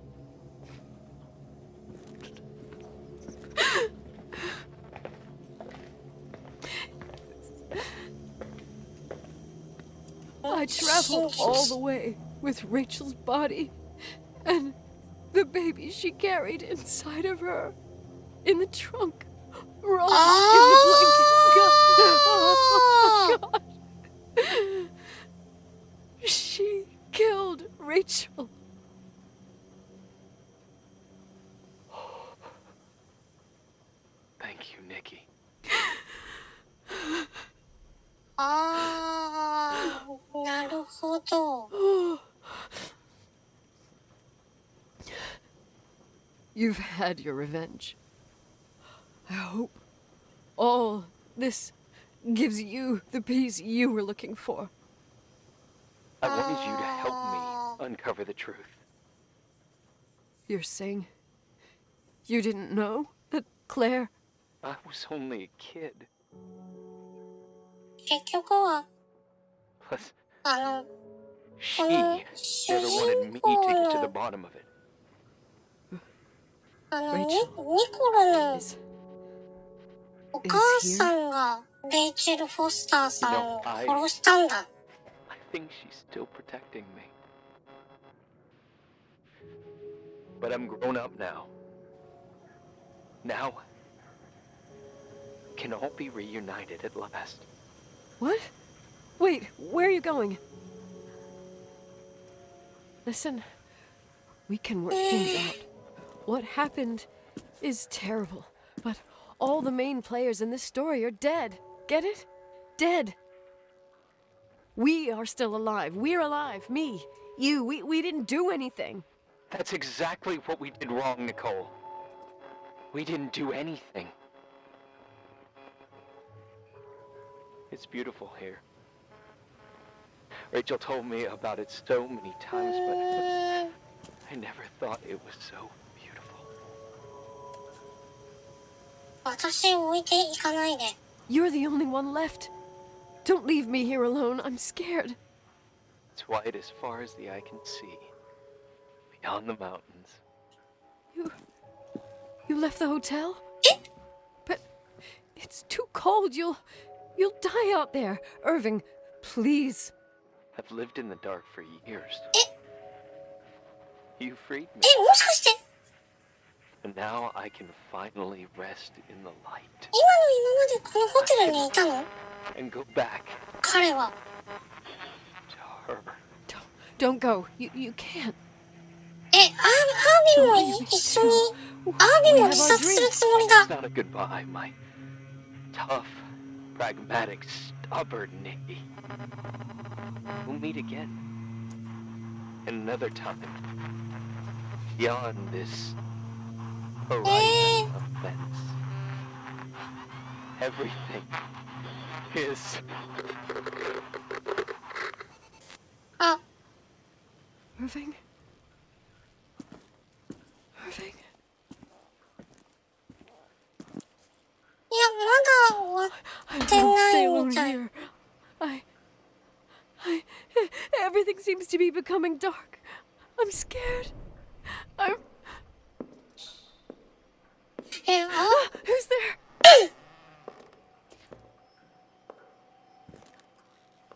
Speaker 2: I traveled all the way with Rachel's body and the baby she carried inside of her in the trunk, rolled in the blanket. God. God. She killed Rachel.
Speaker 3: Thank you, Nikki.
Speaker 1: あー、なるほど。
Speaker 2: You've had your revenge. I hope all this gives you the peace you were looking for.
Speaker 3: I wanted you to help me uncover the truth.
Speaker 2: You're saying you didn't know that Claire...
Speaker 3: I was only a kid.
Speaker 1: 結局は、
Speaker 3: Plus,
Speaker 1: あの、
Speaker 3: she
Speaker 1: この
Speaker 3: never
Speaker 1: 主
Speaker 3: wanted
Speaker 1: 人
Speaker 3: me
Speaker 1: 公
Speaker 3: to get to the
Speaker 1: の、
Speaker 3: bottom of it.
Speaker 1: ニ
Speaker 2: Rachel
Speaker 1: コロの
Speaker 2: is...
Speaker 1: お母さんがレイチェル・フォスターさんを殺したんだ。
Speaker 3: I think she's still protecting me. But I'm grown up now. Now, we can all be reunited at last.
Speaker 2: What? Wait, where are you going? Listen, we can work things out. What happened is terrible, but all the main players in this story are dead. Get it? Dead. We are still alive. We're alive. Me, you, we didn't do anything.
Speaker 3: That's exactly what we did wrong, Nicole. We didn't do anything. It's beautiful here. Rachel told me about it so many times, but I never thought it was so beautiful.
Speaker 1: 私を置いていかないで。
Speaker 2: You're the only one left. Don't leave me here alone. I'm scared.
Speaker 3: It's white as far as the eye can see, beyond the mountains.
Speaker 2: You left the hotel? But it's too cold. You'll die out there. Irving, please.
Speaker 3: I've lived in the dark for years. You freed me,
Speaker 1: え、もしかして、
Speaker 3: and now I can finally rest in the light
Speaker 1: 今の今までこのホテルにいたの？
Speaker 3: and go back
Speaker 1: 彼は。
Speaker 3: to her.
Speaker 2: Don't go. You can't.
Speaker 1: え、アービンも一緒に、アービンも自殺するつもり
Speaker 3: It's
Speaker 1: だ。
Speaker 3: not a goodbye, my tough, pragmatic, stubborn Nikki. We'll meet again. Another time. Beyond this horizon of fence. Everything is
Speaker 2: Irving? Irving?
Speaker 1: いや、まだ終わってないみたい。
Speaker 2: Everything seems to be becoming dark. I'm scared. I'm.
Speaker 1: え、あ
Speaker 2: Who's there?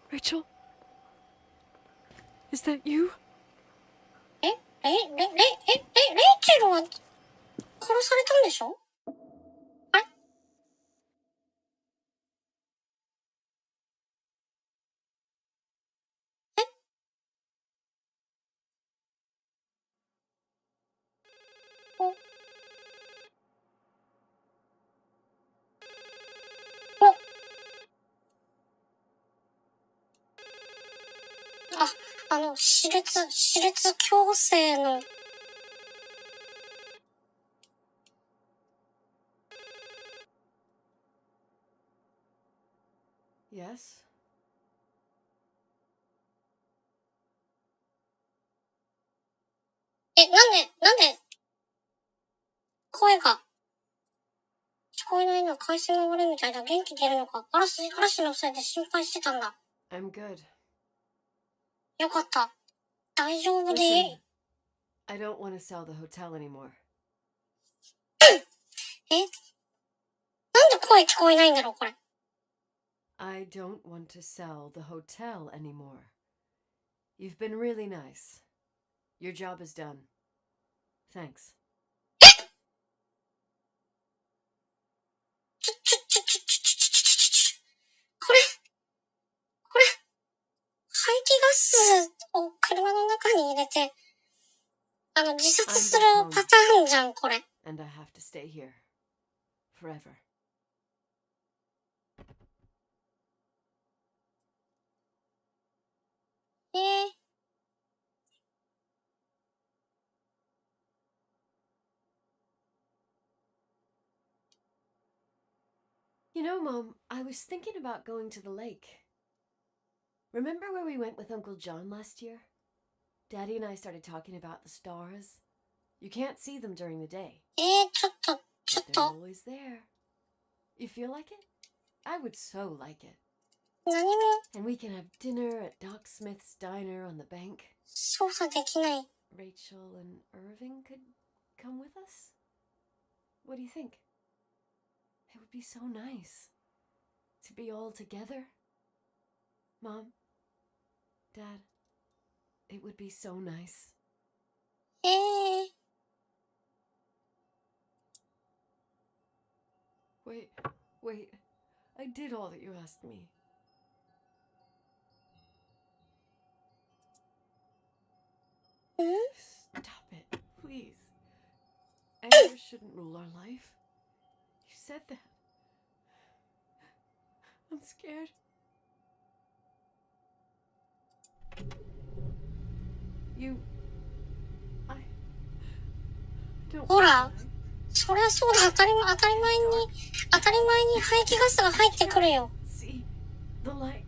Speaker 2: Rachel? Is that you?
Speaker 1: レイチェルは殺されたんでしょ？あれ？え？お。私立矯正の。
Speaker 2: Yes.
Speaker 1: なんで、声が、聞こえないのは回線が悪いみたいだ。元気出るのか。嵐のせいで心配してたんだ。
Speaker 2: I'm good.
Speaker 1: よかった。大丈夫で。
Speaker 2: Listen, I don't want to sell the hotel anymore.
Speaker 1: なんで声聞こえないんだろう、これ。
Speaker 2: I don't want to sell the hotel anymore. You've been really nice. Your job is done. Thanks.
Speaker 1: これ、排気ガスを車の中に入れて、自殺するパターンじゃん、これ。
Speaker 2: And I have to stay here. Forever. You know, Mom, I was thinking about going to the lake. Remember where we went with Uncle John last year? Daddy and I started talking about the stars. You can't see them during the day.
Speaker 1: ちょっ
Speaker 2: But
Speaker 1: と。
Speaker 2: they're always there. You feel like it? I would so like it.
Speaker 1: 何も
Speaker 2: And we can have dinner at Doc Smith's diner on the bank.
Speaker 1: 操作できない。
Speaker 2: Rachel and Irving could come with us? What do you think? It would be so nice to be all together. Mom, Dad, it would be so nice. Wait, I did all that you asked me. Stop it, please. Anger shouldn't rule our life. You said that. I'm scared. I don't.
Speaker 1: ほら、そりゃそうだ。当たり前に排気ガスが入ってくるよ。
Speaker 2: See the light.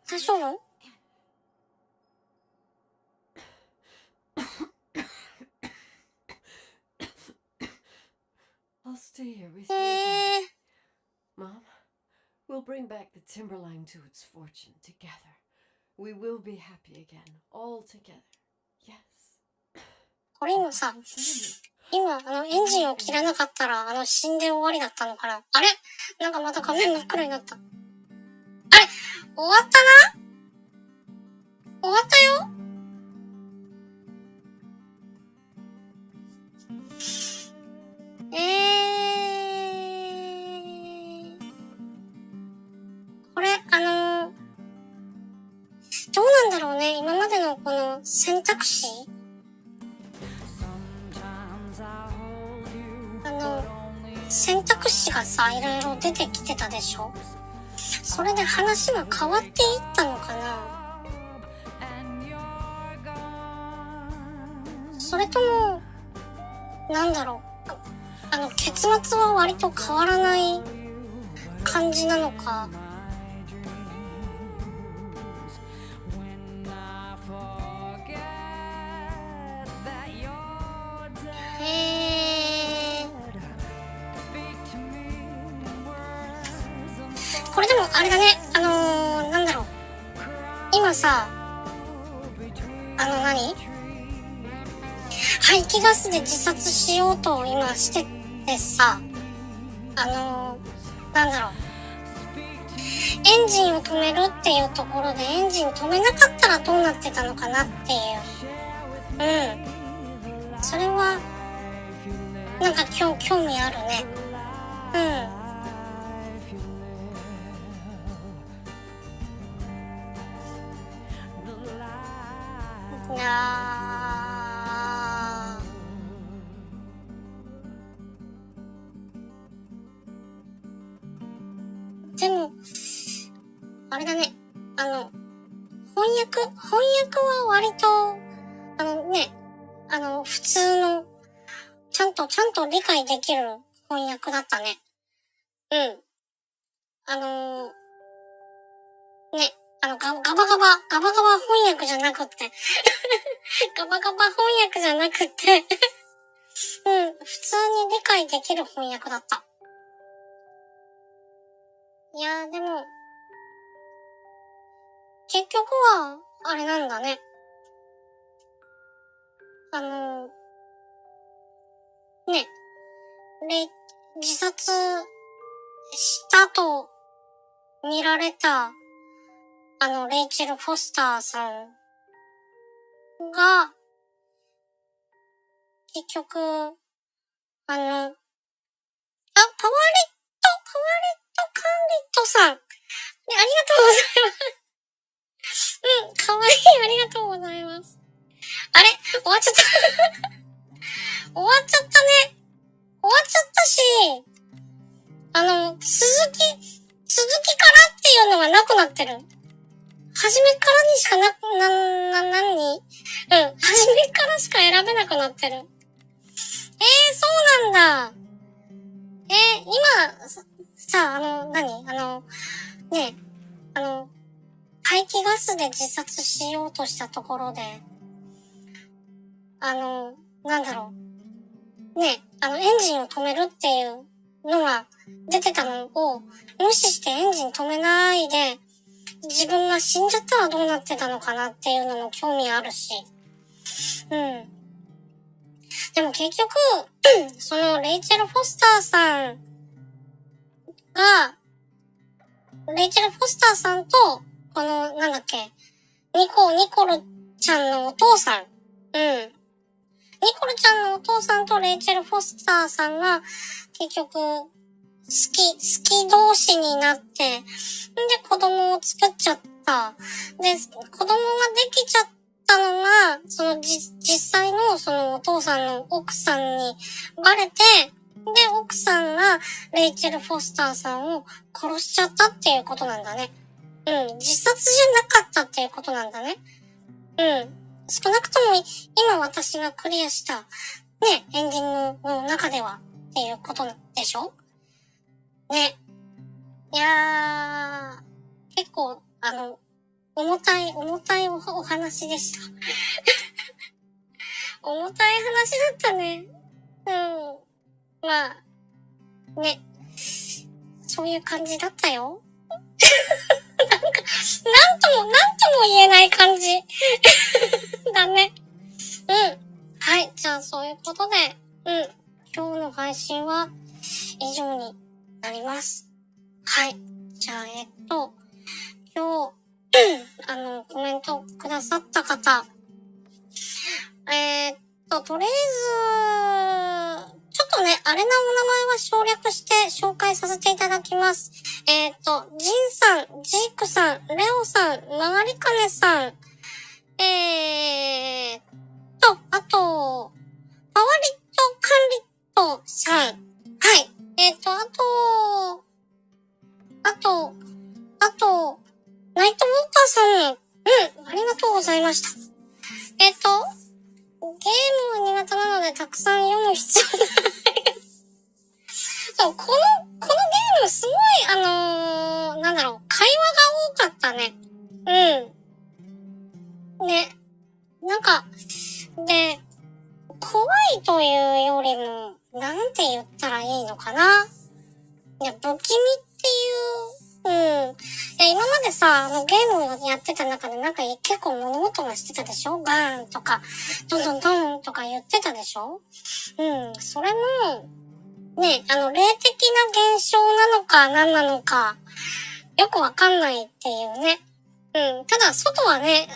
Speaker 2: 大丈夫？ I'll stay here with you again. Mom, we'll bring back the Timberline to its fortune together. We will be happy again, all together. Yes.
Speaker 1: これ今さ、エンジンを切らなかったら、死んで終わりだったのかな。あれ？なんかまた画面真っ暗になった。あれ？終わったな？終わったよ？これ、どうなんだろうね。ね、今までのこの選択肢、選択肢がさ、いろいろ出てきてたでしょ。それで話が変わっていったのかな。それとも、なんだろう、結末は割と変わらない感じなのか。これでもあれだね、なんだろう、今さ、排気ガスで自殺しようと今しててさ、なんだろう、エンジンを止めるっていうところでエンジン止めなかったらどうなってたのかなっていう。それは、なんか興味あるね。いやでも、あれだね、翻訳は割と、普通の、ちゃんと理解できる翻訳だったね。ガバガバ翻訳じゃなくって、ガバガバ翻訳じゃなくって、普通に理解できる翻訳だった。いやーでも、結局は、あれなんだね。自殺したと見られた、レイチェル・フォスターさんが、結局、パワーレッドカンリットさん。ね、ありがとうございます。かわいい、ありがとうございます。あれ終わっちゃった。終わっちゃったね。終わっちゃったし、続きからっていうのがなくなってる。初めからにしか初めからしか選べなくなってる。そうなんだ。今、さ、排気ガスで自殺しようとしたところで、なんだろう。エンジンを止めるっていうのが出てたのを無視してエンジン止めないで、自分が死んじゃったらどうなってたのかなっていうのも興味あるし。でも結局、そのレイチェル・フォスターさんが、レイチェル・フォスターさんと、この、ニコルちゃんのお父さん。ニコルちゃんのお父さんとレイチェル・フォスターさんが、結局、好き同士になって、で、子供を作っちゃった。で、子供ができちゃったのが、その実際のそのお父さんの奥さんにバレて、で、奥さんがレイチェル・フォスターさんを殺しちゃったっていうことなんだね。自殺じゃなかったっていうことなんだね。少なくとも今私がクリアした、エンディングの中ではっていうことでしょね。いやー、結構、重たいお話でした。重たい話だったね。まあ、そういう感じだったよ。なんとも言えない感じ。だね。はい。じゃあ、そういうことで、今日の配信は以上になります。はい。じゃあ、今日、コメントくださった方、とりあえず、ちょっとね、あれなお名前は省略して紹介させていただきます。ジンさん、ジークさん、レオさん、曲がりかねさん、あと、パワリットカンリットさん。はい。あと、ナイトウォーカーさん。ありがとうございました。ゲームが苦手なのでたくさん読む必要がない。そう、このゲームすごい、会話が多かったね。ね。で、怖いというよりも、なんて言ったらいいのかな。いや、不気味っていう、いや、今までさ、ゲームをやってた中で結構物音がしてたでしょ？バーンとか、ドンドンドンとか言ってたでしょ？それも、ね、霊的な現象なのか何なのか、よくわかんないっていうね。ただ、外はね、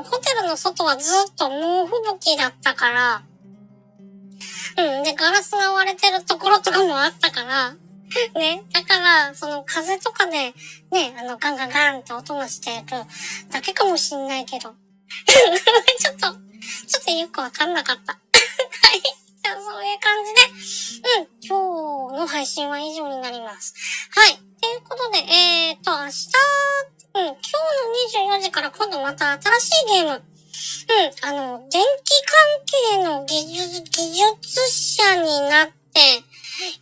Speaker 1: ホテルの外はずっと猛吹雪だったから、で、ガラスが割れてるところとかもあったから、ね、だから、その風とかで、ね、ガンガンガンって音がしてるだけかもしんないけど。ちょっとよくわかんなかった。はい。じゃあ、そういう感じで、今日の配信は以上になります。はい。ということで、明日、今日の24時から今度また新しいゲーム。電気関係の技術者になって、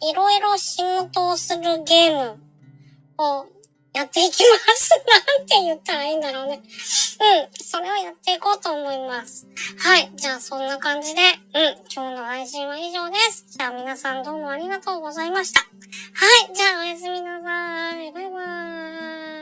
Speaker 1: いろいろ仕事をするゲームをやっていきます。なんて言ったらいいんだろうね。それをやっていこうと思います。はい。じゃあそんな感じで、今日の配信は以上です。じゃあ皆さんどうもありがとうございました。はい。じゃあおやすみなさい。バイバーイ。